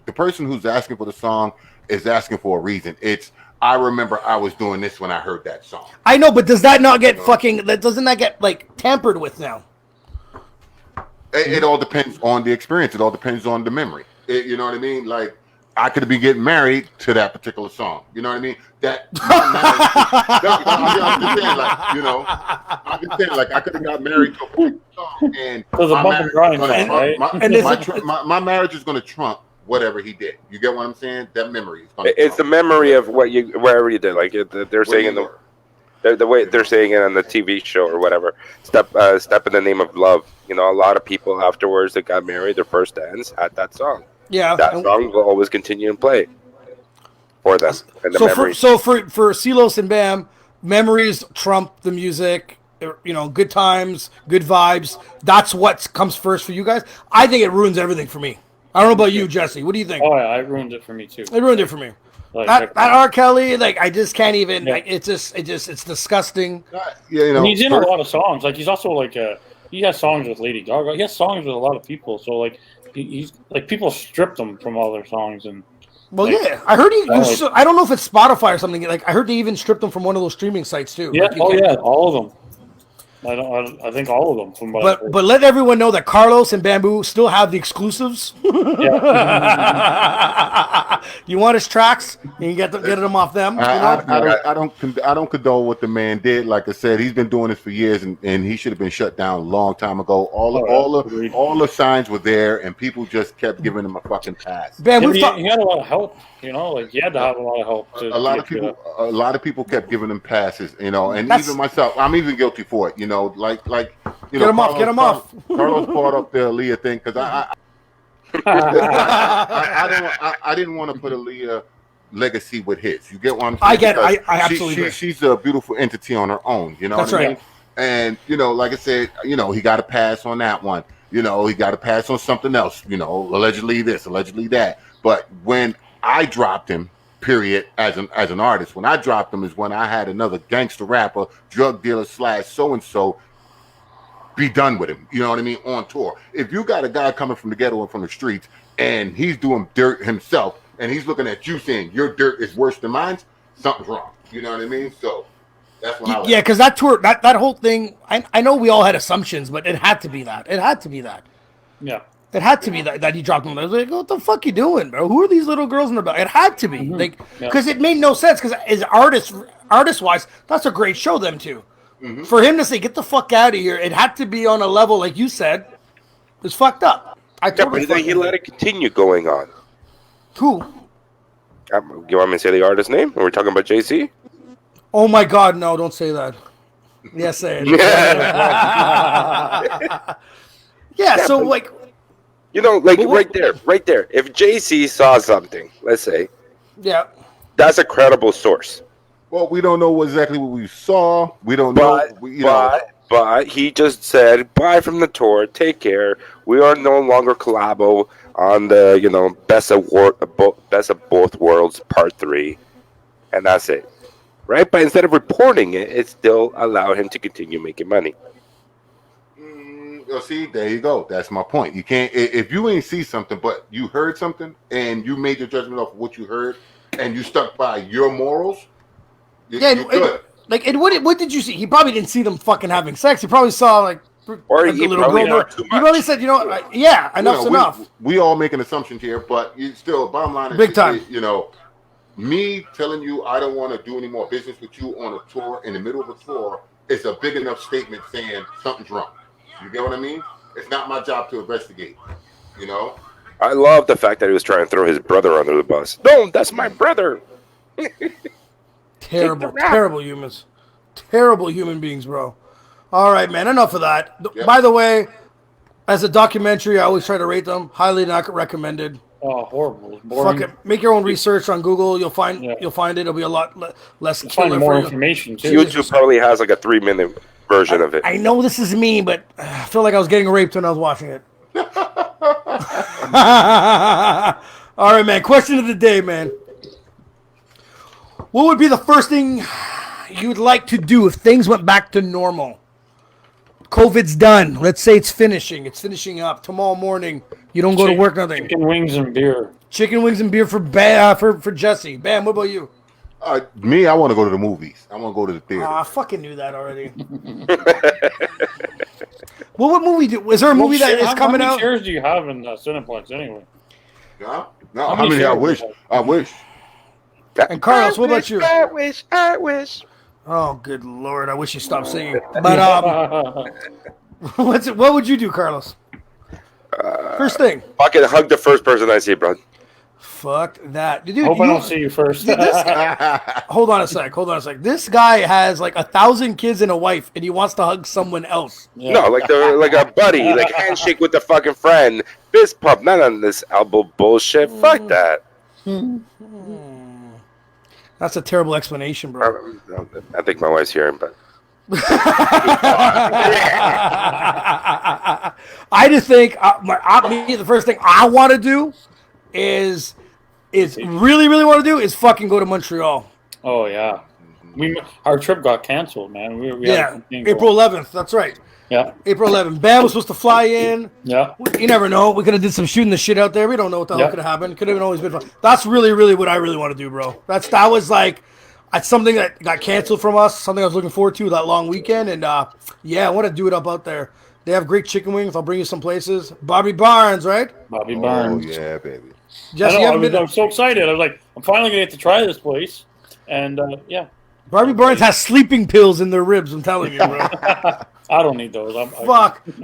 the person who's asking for the song is asking for a reason. I remember I was doing this when I heard that song. I know, but does that not get doesn't that get tampered with now? It all depends on the experience. It all depends on the memory. You know what I mean? Like, I could be getting married to that particular song. You know what I mean? I'm just saying, like, you know, I'm just saying, like, I could have got married to a particular song, and my marriage is going to trump whatever he did. You get what I'm saying? That memory is going to It's the memory of wherever you did. Like they're saying the way they're saying it on the TV show or whatever. Step in the name of love. You know, a lot of people afterwards that got married, their first dance had that song. Yeah, that song will always continue and play for them. And for Silos and Bam, memories trump the music. You know, good times, good vibes. That's what comes first for you guys. I think it ruins everything for me. I don't know about you, Jesse. What do you think? Oh yeah, it ruined it for me too. It ruined it for me. That R.Kelly, like, I just can't even. Yeah. Like, it's disgusting. Yeah, you know, and he's in a lot of songs. Like, he's also like he has songs with Lady Gaga. He has songs with a lot of people. So like, he's like, people stripped him from all their songs and. Well, yeah, I heard I don't know if it's Spotify or something. Like, I heard they even stripped them from one of those streaming sites too. Yeah. Like, all of them. I think all of them. From what but let everyone know that Carlos and Bamboo still have the exclusives. You want his tracks? You can get them off them. I don't condone what the man did. Like I said, he's been doing this for years, and he should have been shut down a long time ago. All the signs were there, and people just kept giving him a fucking pass. He had a lot of help. You know, like, he had to have a lot of help. A lot of people kept giving him passes. You know, and even myself, I'm even guilty for it. You know, like you know, get him off. Carlos brought up the Aaliyah thing because I didn't want to put Aaliyah legacy with his. You get what I'm saying? I get. I absolutely agree. She's a beautiful entity on her own. You know what I mean? And you know, like I said, you know, he got a pass on that one. You know, he got a pass on something else. You know, allegedly this, allegedly that. But when I dropped him, period, as an artist, when I dropped him is when I had another gangster rapper, drug dealer / so-and-so be done with him. You know what I mean? On tour. If you got a guy coming from the ghetto and from the streets and he's doing dirt himself and he's looking at you saying your dirt is worse than mine, something's wrong. You know what I mean? So that's what I like. Yeah, because that tour, that whole thing, I know we all had assumptions, but it had to be that. It had to be that. Yeah. It had to be that he dropped them. I was like, what the fuck you doing, bro? Who are these little girls in the back? It had to be. Like, because it made no sense. Because as artist-wise, that's a great show, them two. Mm-hmm. For him to say, get the fuck out of here, it had to be on a level, like you said, it's fucked up. But he let it continue going on. Who? You want me to say the artist's name? Are we talking about JC? Oh my God, no, don't say that. Yes, say it. Yeah, so like... You know, like right there. If JC saw something, let's say, that's a credible source. Well, we don't know exactly what we saw. We don't know. But he just said, "Bye from the tour. Take care. We are no longer collabo on the best of both worlds Part 3, and that's it." Right? But instead of reporting it, it still allowed him to continue making money. See, there you go. That's my point. You can't, if you ain't see something, but you heard something and you made your judgment off of what you heard and you stuck by your morals, you're good. What did you see? He probably didn't see them fucking having sex. He probably saw a little girl. He probably said, enough's enough. We all making assumptions here, but still, bottom line is, big time. Me telling you I don't want to do any more business with you on a tour in the middle of a tour is a big enough statement saying something's wrong. You get what I mean? It's not my job to investigate. You know? I love the fact that he was trying to throw his brother under the bus. No, that's my brother. Terrible humans. Terrible human beings, bro. All right, man. Enough of that. Yep. By the way, as a documentary, I always try to rate them. Highly not recommended. Oh, horrible. Boring. Fuck it. Make your own research on Google. You'll find it. It'll be a lot less killer. Find more information too. YouTube probably has like a 3-minute version of it. I know this is me, but I feel like I was getting raped when I was watching it. All right, man. Question of the day, man. What would be the first thing you'd like to do if things went back to normal? COVID's done. Let's say it's finishing. It's finishing up. Tomorrow morning, you don't go to work, nothing. Chicken wings and beer. Chicken wings and beer for Jesse. Bam, what about you? Me, I want to go to the movies. I want to go to the theater. I fucking knew that already. What movie is there a movie that is coming out? How many chairs do you have in Cineplex anyway? No, how many? I wish. And Carlos, what about you? I wish. Oh, good Lord! I wish you stopped singing. But what would you do, Carlos? First thing. Fucking hug the first person I see, bro. Fuck that, dude. Hope I don't see you first. Hold on a sec. This guy has like 1,000 kids and a wife, and he wants to hug someone else. Yeah. No, like a buddy, like handshake with the fucking friend, fist pump. Not on this elbow bullshit. Fuck that. That's a terrible explanation, bro. I think my wife's hearing, but. I just think the first thing I want to do is really want to do is fucking go to Montreal. Oh yeah, our trip got canceled, man. We April 11th. That's right. Yeah, April 11th. Bam was supposed to fly in. Yeah, you never know. We could have did some shooting the shit out there. We don't know what the hell could have happened. Could have always been fun. That's really what I really want to do, bro. That was like. It's something that got canceled from us, something I was looking forward to that long weekend. And, I want to do it up out there. They have great chicken wings. I'll bring you some places. Bobby Barnes, right? Bobby Barnes. Oh, yeah, baby. Jesse, I'm so excited. I was like, I'm finally going to get to try this place. And, Bobby Barnes has sleeping pills in their ribs, I'm telling you, bro. I don't need those.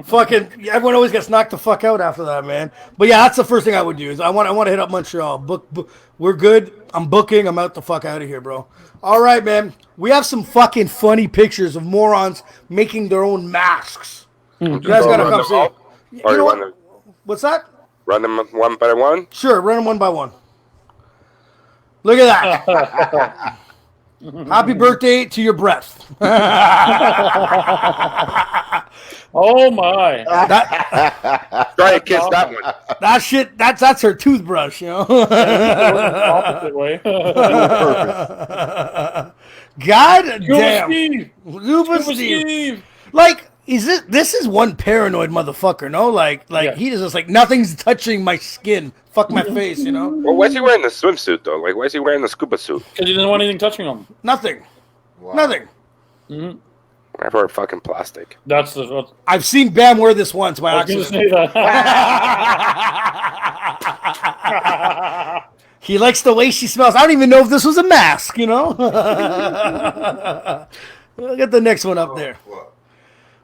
Fucking, everyone always gets knocked the fuck out after that, man. But, yeah, that's the first thing I would do is I want to hit up Montreal. Book. We're good. I'm booking. I'm out the fuck out of here, bro. All right, man. We have some fucking funny pictures of morons making their own masks. You guys got to come see. You know what? What's that? Run them one by one? Sure, run them one by one. Look at that. Happy birthday to your breath. Oh, my. Try to kiss that one. That shit, that's her toothbrush, you know? Opposite way. God damn. Luba Steve. Like, this is one paranoid motherfucker, no? Like he is just like, nothing's touching my skin. Fuck my face, you know? Well, why is he wearing the swimsuit, though? Like, why is he wearing the scuba suit? Because he doesn't want anything touching him. Nothing. Wow. Nothing. Mm-hmm. I've heard fucking plastic. I've seen Bam wear this once by accident. Say that. He likes the way she smells. I don't even know if this was a mask, you know? Look at the next one up there.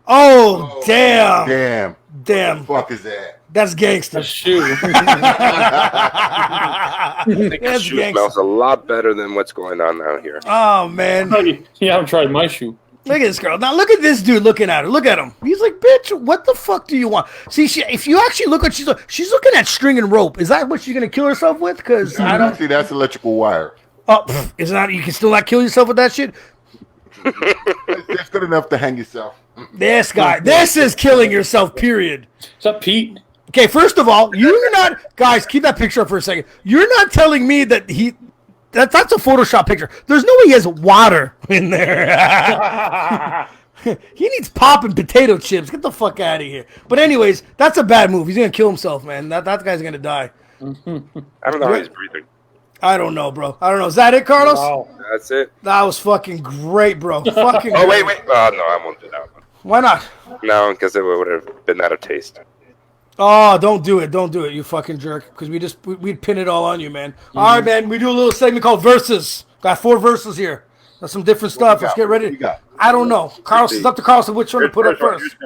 Oh, damn. What the fuck is that? That's gangster. A shoe. I think the shoe smells a lot better than what's going on out here. Oh, man. You haven't tried my shoe. Look at this girl. Now look at this dude looking at her. Look at him. He's like, bitch, what the fuck do you want? See, if you actually look at she's looking at string and rope. Is that what she's going to kill herself with? Because I don't see that's electrical wire. Oh, is not? You can still not kill yourself with that shit? It's good enough to hang yourself. This guy. This is killing yourself, period. Is that Pete? Okay, first of all, you're not... Guys, keep that picture up for a second. You're not telling me that that's a Photoshop picture. There's no way he has water in there. He needs pop and potato chips. Get the fuck out of here. But anyways, that's a bad move. He's going to kill himself, man. That guy's going to die. I don't know how he's breathing. I don't know, bro. I don't know. Is that it, Carlos? Wow. That's it. That was fucking great, bro. Fucking Oh, great. wait. Oh, no, I won't do that one. Why not? No, because it would have been out of taste. Oh, don't do it, you fucking jerk. Because we'd pin it all on you, man. Mm-hmm. All right, man. We do a little segment called Versus. Got 4 verses here. That's some different stuff. Let's get ready. I don't know. Carlos, it's up to Carlos which one to put up first.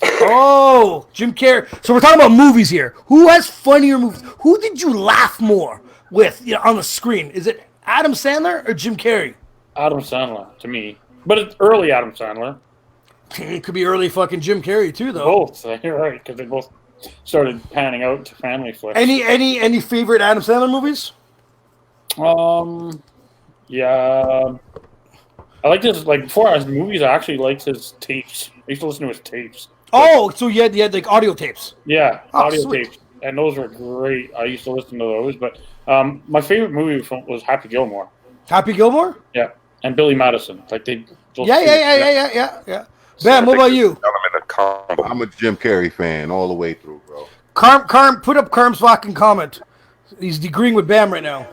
Oh, Jim Carrey. So we're talking about movies here. Who has funnier movies? Who did you laugh more with on the screen? Is it Adam Sandler or Jim Carrey? Adam Sandler, to me. But it's early Adam Sandler. It could be early fucking Jim Carrey, too, though. Both. You're right, because they both... started panning out to family flicks. Any favorite Adam Sandler movies? Yeah. I like his, like, before I was movies, I actually liked his tapes. I used to listen to his tapes. Oh, so you had like audio tapes. Yeah, audio sweet. tapes. And those were great. I used to listen to those. But my favorite movie was Happy Gilmore. Happy Gilmore? Yeah. And Billy Madison. Like they. Yeah. Bam, what about you? I'm a Jim Carrey fan all the way through, bro. Carm, put up Carm's fucking comment. He's agreeing with Bam right now.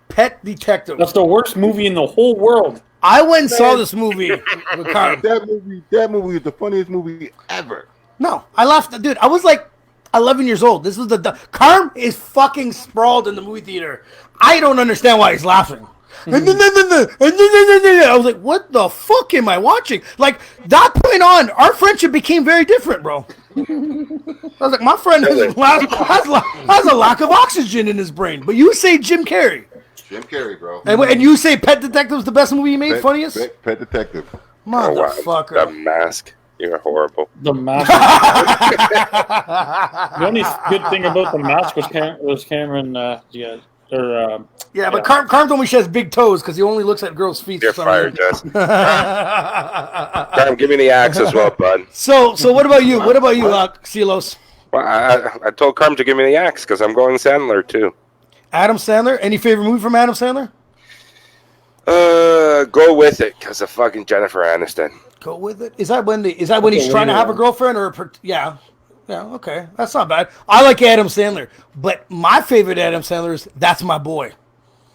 Pet Detective. That's the worst movie in the whole world. I went and saw this movie with Carm. That movie is the funniest movie ever. No, I laughed. Dude, I was like 11 years old. This was Carm is fucking sprawled in the movie theater. I don't understand why he's laughing. I was like, what the fuck am I watching? Like, that point on, our friendship became very different, bro. I was like, my friend has a lack of oxygen in his brain. But you say Jim Carrey. Jim Carrey, bro. And you say Pet Detective's the best movie you made? Funniest? Pet Detective. Motherfucker. Wow. The Mask. You're horrible. The Mask. The only good thing about The Mask was Cameron Diaz. But Carm told me she has big toes because he only looks at girls' feet. You're fired, Jess. Carm, give me the axe as well, bud. So what about you? What about you, Silos? Well, I told Carm to give me the axe because I'm going Sandler too. Adam Sandler? Any favorite movie from Adam Sandler? Go with it because of fucking Jennifer Aniston. Go with it. Is that when he's trying to have a girlfriend or yeah? Yeah, okay. That's not bad. I like Adam Sandler. But my favorite Adam Sandler is That's My Boy.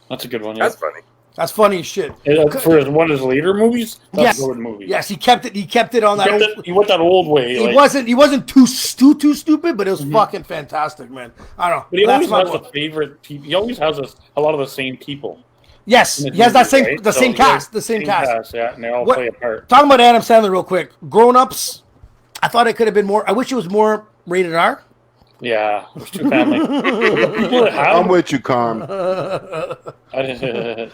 That's a good one, yeah. That's funny. That's funny as shit. For one of his later movies? That's yes. a good movie. Yes, he kept it on that he went that old way. He wasn't too stupid, but it was fucking fantastic, man. I don't know. But he always has a favorite people. He always has a lot of the same people. Yes, he has that same same cast. The same cast. Yeah, and they all play a part. Talking about Adam Sandler real quick. Grown Ups, I thought it could have been more. I wish it was more rated R. Yeah, it was too family. I'm with you, Carm. Adam Sandler.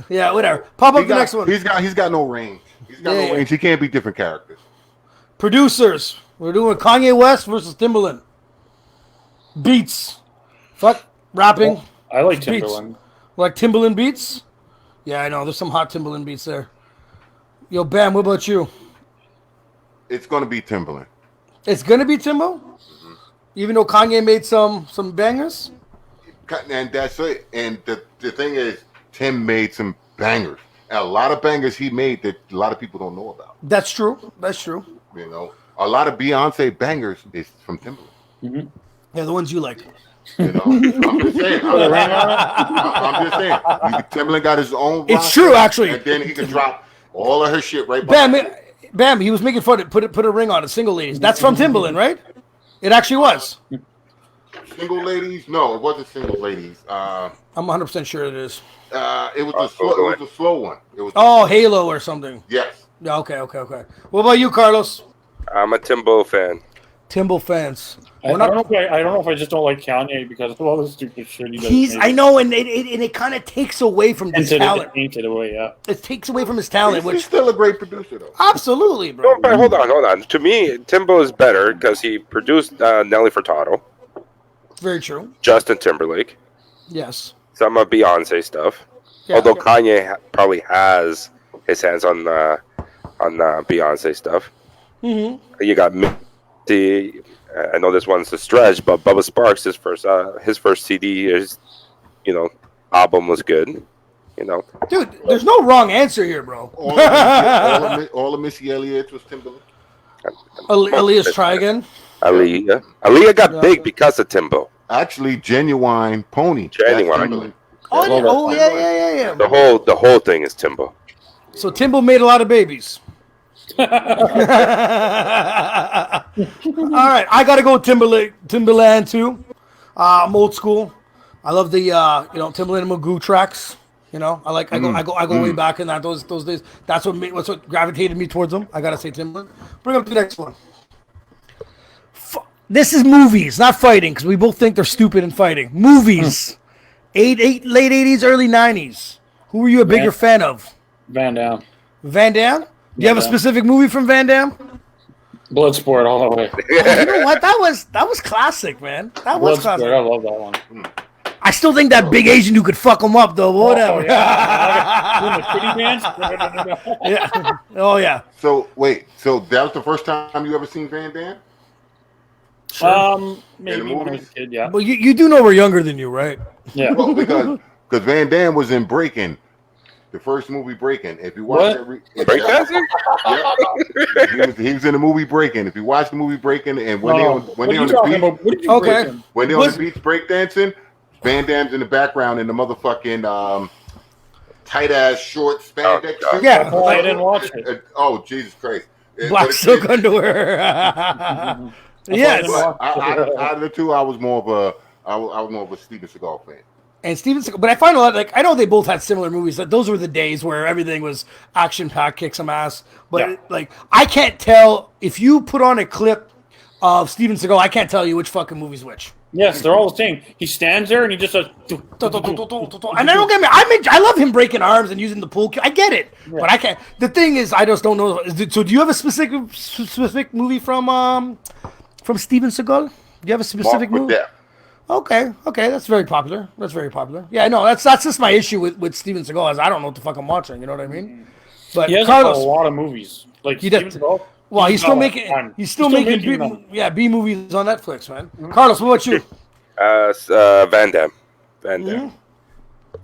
Yeah, whatever. Pop up the next one. He's got no range. He's got no range. He can't be different characters. Producers. We're doing Kanye West versus Timbaland. Beats. Fuck rapping. Oh, I like Timbaland. Like Timbaland beats? Yeah, I know. There's some hot Timbaland beats there. Yo, Bam, what about you? It's going to be Timbaland. It's going to be Timbo? Mm-hmm. Even though Kanye made some bangers? And that's it. And the thing is, Tim made some bangers. And a lot of bangers he made that a lot of people don't know about. That's true. You know, a lot of Beyonce bangers is from Timbaland. Mm-hmm. Yeah, the ones you like. You know, I'm just saying. Timbaland got his own. It's true, actually. And then he can drop all of her shit right back. Bam, he was making fun of put a ring on it, Single Ladies. That's from Timbaland, right? It actually was. Single Ladies? No, it wasn't Single Ladies. I'm 100% sure it is. It was a slow one. Halo or something. Yes. Yeah, okay. What about you, Carlos? I'm a Timbo fan. Timbo fans. I don't know if I just don't like Kanye because of all the stupid shit he does. I know, and it kind of takes away from his talent. It takes away from his talent. He's still a great producer, though. Absolutely, bro. No, hold on. To me, Timbo is better because he produced Nelly Furtado. Very true. Justin Timberlake. Yes. Some of Beyonce stuff. Yeah, although Kanye probably has his hands on Beyonce stuff. Mm-hmm. You got I know this one's a stretch, but Bubba Sparks, his first CD, album was good. Dude, there's no wrong answer here, bro. all of Missy Elliott was Timbaland. Aaliyah's Try Again. Aaliyah got big because of Timbo. Actually, Genuine Pony. Genuine. Yeah. The whole thing is Timbo. So Timbo made a lot of babies. All right, I gotta go Timbaland too. I'm old school. I love the Timbaland and Magoo tracks. I go way back in those days. That's what gravitated me towards them. I gotta say Timbaland. Bring up the next one. This is movies, not fighting, because we both think they're stupid in fighting. Movies, late 80s, early 90s. Who were you a bigger fan of? Van Damme. Van Damme? Do you have a specific movie from Van Damme? Bloodsport all the way. You know what? That was classic, man. That was classic. I love that one. I still think that big Asian dude could fuck him up, though. Whatever. Yeah. Oh, yeah. So, wait. So, that was the first time you ever seen Van Damme? Sure. Maybe when I was a kid, yeah. But you do know we're younger than you, right? Yeah. Well, because Van Damme was in Breaking, the first movie Breaking. If you watch Breakdancing? He was in the movie Breaking. If you watch the movie Breaking, and when they on the beach, when they on the beach breakdancing, Van Damme's in the background in the motherfucking tight ass short spandex. Yeah, I didn't watch it. Oh, Jesus Christ! Black silk underwear. Yes. Out of the two, I was more of a Steven Seagal fan. And Steven Seagal, but I find a lot like I know they both had similar movies. That those were the days where everything was action packed, kick some ass. But like I can't tell if you put on a clip of Steven Seagal, I can't tell you which fucking movie's which. Yes, they're all the same. He stands there and he just says, and I don't get me. I love him breaking arms and using the pool. I get it, but I can't. The thing is, I just don't know. So, do you have a specific movie from Steven Seagal? Do you have a specific movie? Okay, that's very popular. Yeah, no, that's just my issue with Steven Seagal. Is I don't know what the fuck I'm watching. You know what I mean? But he has Carlos, a lot of movies. Like Steven Seagal. Well, he's still making B movies on Netflix, man. Mm-hmm. Carlos, what about you? Van Damme.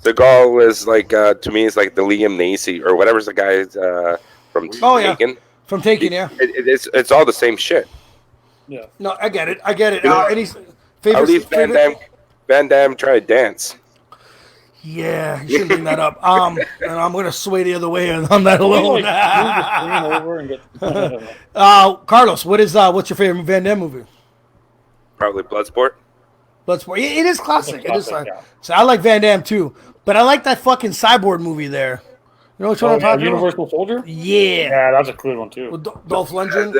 Seagal is like to me is like the Liam Neeson or whatever's the guy from Taken. From Taken, yeah. It's all the same shit. Yeah. No, I get it. Any at least Van Damme tried to dance. Yeah, you shouldn't bring that up. And I'm gonna sway the other way on that alone. Carlos, what's your favorite Van Damme movie? Probably Bloodsport. Bloodsport. It is classic. So I like Van Damme too, but I like that fucking Cyborg movie there. You know what I'm talking about? Universal Soldier? Yeah, that's a cool one too. With Dolph Lundgren.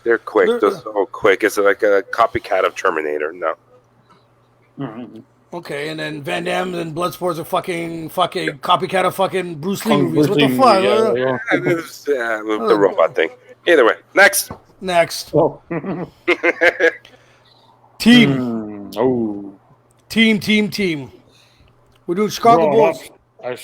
They're quick. They're so quick. It's like a copycat of Terminator. No. Mm-hmm. Okay, and then Van Damme and Bloodsport's a fucking copycat of fucking Bruce Lee movies. What the fuck? The robot thing. Either way, next. Oh. Team. Team. We're doing Chicago Bulls. I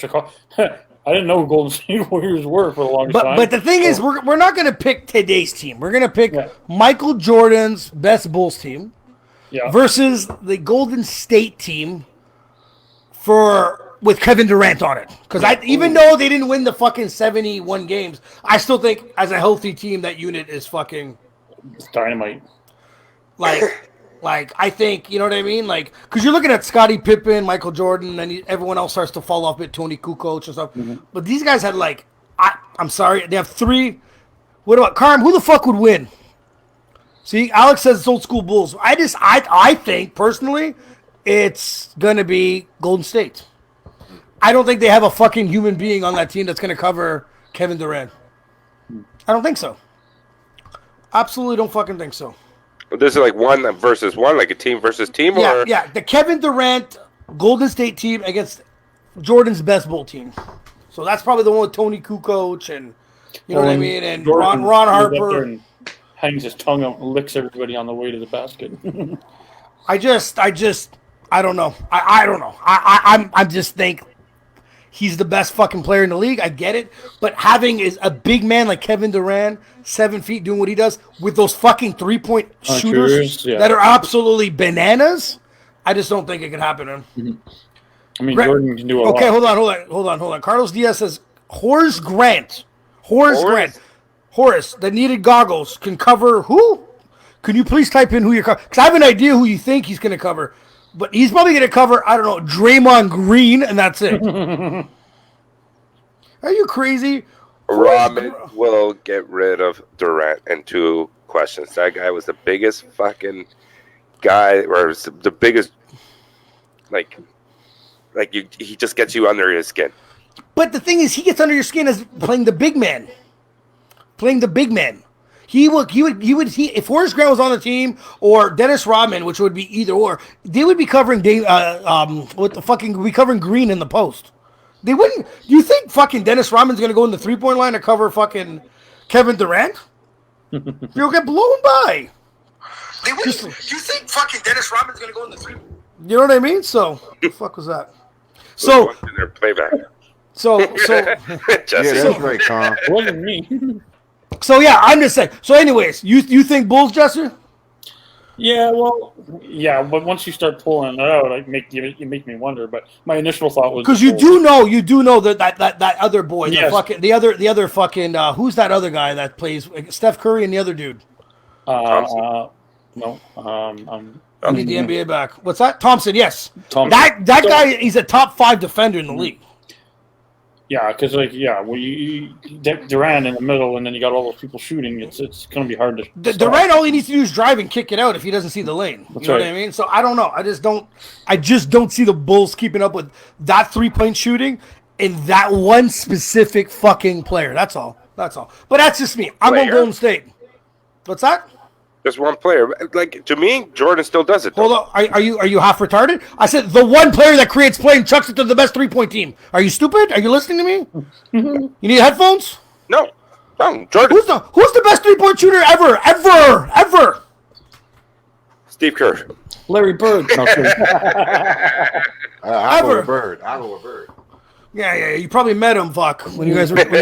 didn't know who Golden State Warriors were for the longest time. But the thing is, we're not going to pick today's team. We're going to pick Michael Jordan's best Bulls team versus the Golden State team with Kevin Durant on it. Because even though they didn't win the fucking 71 games, I still think as a healthy team, that unit is fucking dynamite. Like, I think, you know what I mean? Like, because you're looking at Scottie Pippen, Michael Jordan, and everyone else starts to fall off a bit, Tony Kukoc and stuff. Mm-hmm. But these guys had, I'm sorry, they have three. What about Carm? Who the fuck would win? See, Alex says it's old school Bulls. I think, personally, it's going to be Golden State. I don't think they have a fucking human being on that team that's going to cover Kevin Durant. I don't think so. Absolutely don't fucking think so. This is like 1 versus 1, like a team versus team? Yeah. The Kevin Durant Golden State team against Jordan's best Bull team. So that's probably the one with Tony Kukoc and, you know what I mean? And Ron Harper. And hangs his tongue out and licks everybody on the way to the basket. I don't know. I don't know. I just think he's the best fucking player in the league. I get it. But having a big man like Kevin Durant, 7 feet, doing what he does, with those fucking 3-point shooters that are absolutely bananas, I just don't think it could happen. Mm-hmm. I mean, Jordan can do a lot. Okay, hold on. Carlos Diaz says, Horace Grant, that needed goggles, can cover who? Can you please type in who you're covering? Because I have an idea who you think he's going to cover. But he's probably going to cover, I don't know, Draymond Green, and that's it. Are you crazy? Robin will get rid of Durant in 2 questions. That guy was the biggest fucking guy, or the biggest, he just gets you under his skin. But the thing is, he gets under your skin as playing the big man. If Horace Grant was on the team, or Dennis Rodman, which would be either or, they would be covering covering Green in the post. They wouldn't. Do you think fucking Dennis Rodman's gonna go in the 3-point line to cover fucking Kevin Durant? You'll get blown by. Do you think fucking Dennis Rodman's gonna go in the three? You know what I mean? So, what the fuck was that? So, their playback. So, Jesse. Yeah, that's right, Tom. It wasn't me. So yeah, I'm just saying. So, anyways, you think Bulls, Jesse? Yeah, well, yeah, but once you start pulling it out, you make me wonder. But my initial thought was because you do know that other boy, yes. the other fucking who's that other guy that plays Steph Curry and the other dude? No, I need the NBA back. What's that? Thompson. Yes, Thompson. That guy. He's a top 5 defender in the league. Yeah, because you Durant in the middle, and then you got all those people shooting. It's going to be hard to. Durant, all he needs to do is drive and kick it out if he doesn't see the lane. You know what I mean? So I don't know. I just don't see the Bulls keeping up with that 3-point shooting in that one specific fucking player. That's all. But that's just me. I'm on Golden State. What's that? Just one player. Like, to me, Jordan still does it. Hold on. Are you half retarded? I said the one player that creates play and chucks it to the best 3-point team. Are you stupid? Are you listening to me? You need headphones? No, Jordan. Who's the best 3-point shooter ever? Steve Kerr. Larry Bird. No, I'll go with Bird. Yeah. You probably met him, fuck, when you guys were. They're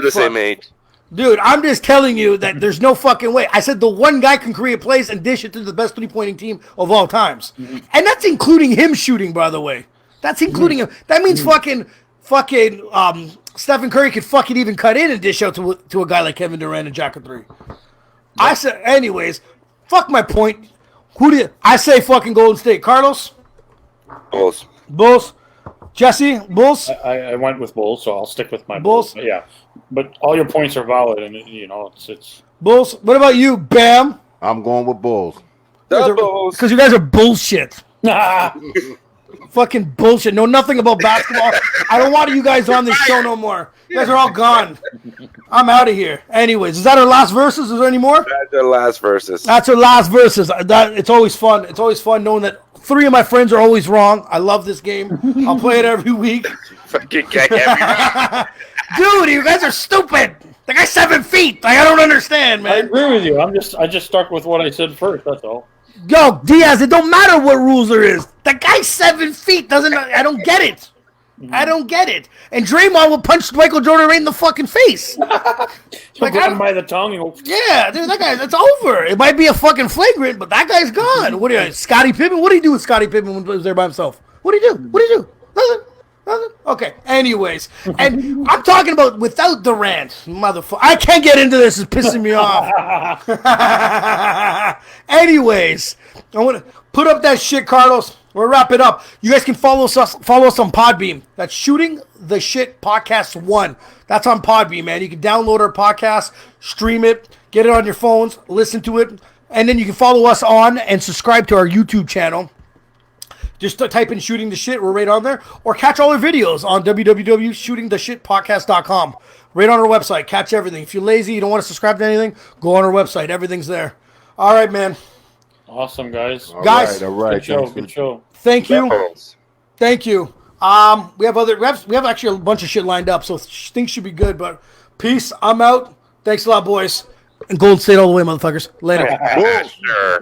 the same age. Dude, I'm just telling you that there's no fucking way. I said the one guy can create plays and dish it to the best 3-pointing team of all times. Mm-hmm. And that's including him shooting, by the way. That's including him. That means fucking Stephen Curry could fucking even cut in and dish out to a guy like Kevin Durant and Jack of 3. Yep. I said, anyways, fuck my point. I say fucking Golden State. Carlos? Bulls. Jesse, Bulls? I went with Bulls, so I'll stick with my Bulls. Yeah, but all your points are valid, and it's Bulls. What about you, Bam? I'm going with Bulls. Because you guys are bullshit. Fucking bullshit. Know nothing about basketball. I don't want you guys on this show no more. You guys are all gone. I'm out of here. Anyways, is that our last verses? Is there any more? That's our last verses. It's always fun. It's always fun knowing that 3 of my friends are always wrong. I love this game. I'll play it every week. Fucking can't get Dude, you guys are stupid. The guy's 7 feet. I don't understand, man. I agree with you. I just stuck with what I said first. That's all. Yo, Diaz, it don't matter what rules there is. The guy's 7 feet. I don't get it. I don't get it. And Draymond will punch Michael Jordan right in the fucking face. Like, grab him by the tongue and go. Yeah, dude, that's over. It might be a fucking flagrant, but that guy's gone. What do you, Scottie Pippen? What do you do with Scottie Pippen when he was there by himself? What do you do? Nothing. Okay. Anyways, and I'm talking about without Durant, motherfucker. I can't get into this. It's pissing me off. Anyways, I want to put up that shit, Carlos. We'll wrap it up. You guys can follow us on Podbeam. That's Shooting the Shit Podcast 1. That's on Podbeam, man. You can download our podcast, stream it, get it on your phones, listen to it, and then you can follow us on and subscribe to our YouTube channel. Just type in Shooting the Shit. We're right on there. Or catch all our videos on www.shootingtheshitpodcast.com. Right on our website. Catch everything. If you're lazy, you don't want to subscribe to anything, go on our website. Everything's there. All right, man. Awesome, guys. All right. Good show. Thank you. We have actually a bunch of shit lined up, so things should be good. But peace. I'm out. Thanks a lot, boys. And Golden State all the way, motherfuckers. Later. Sure.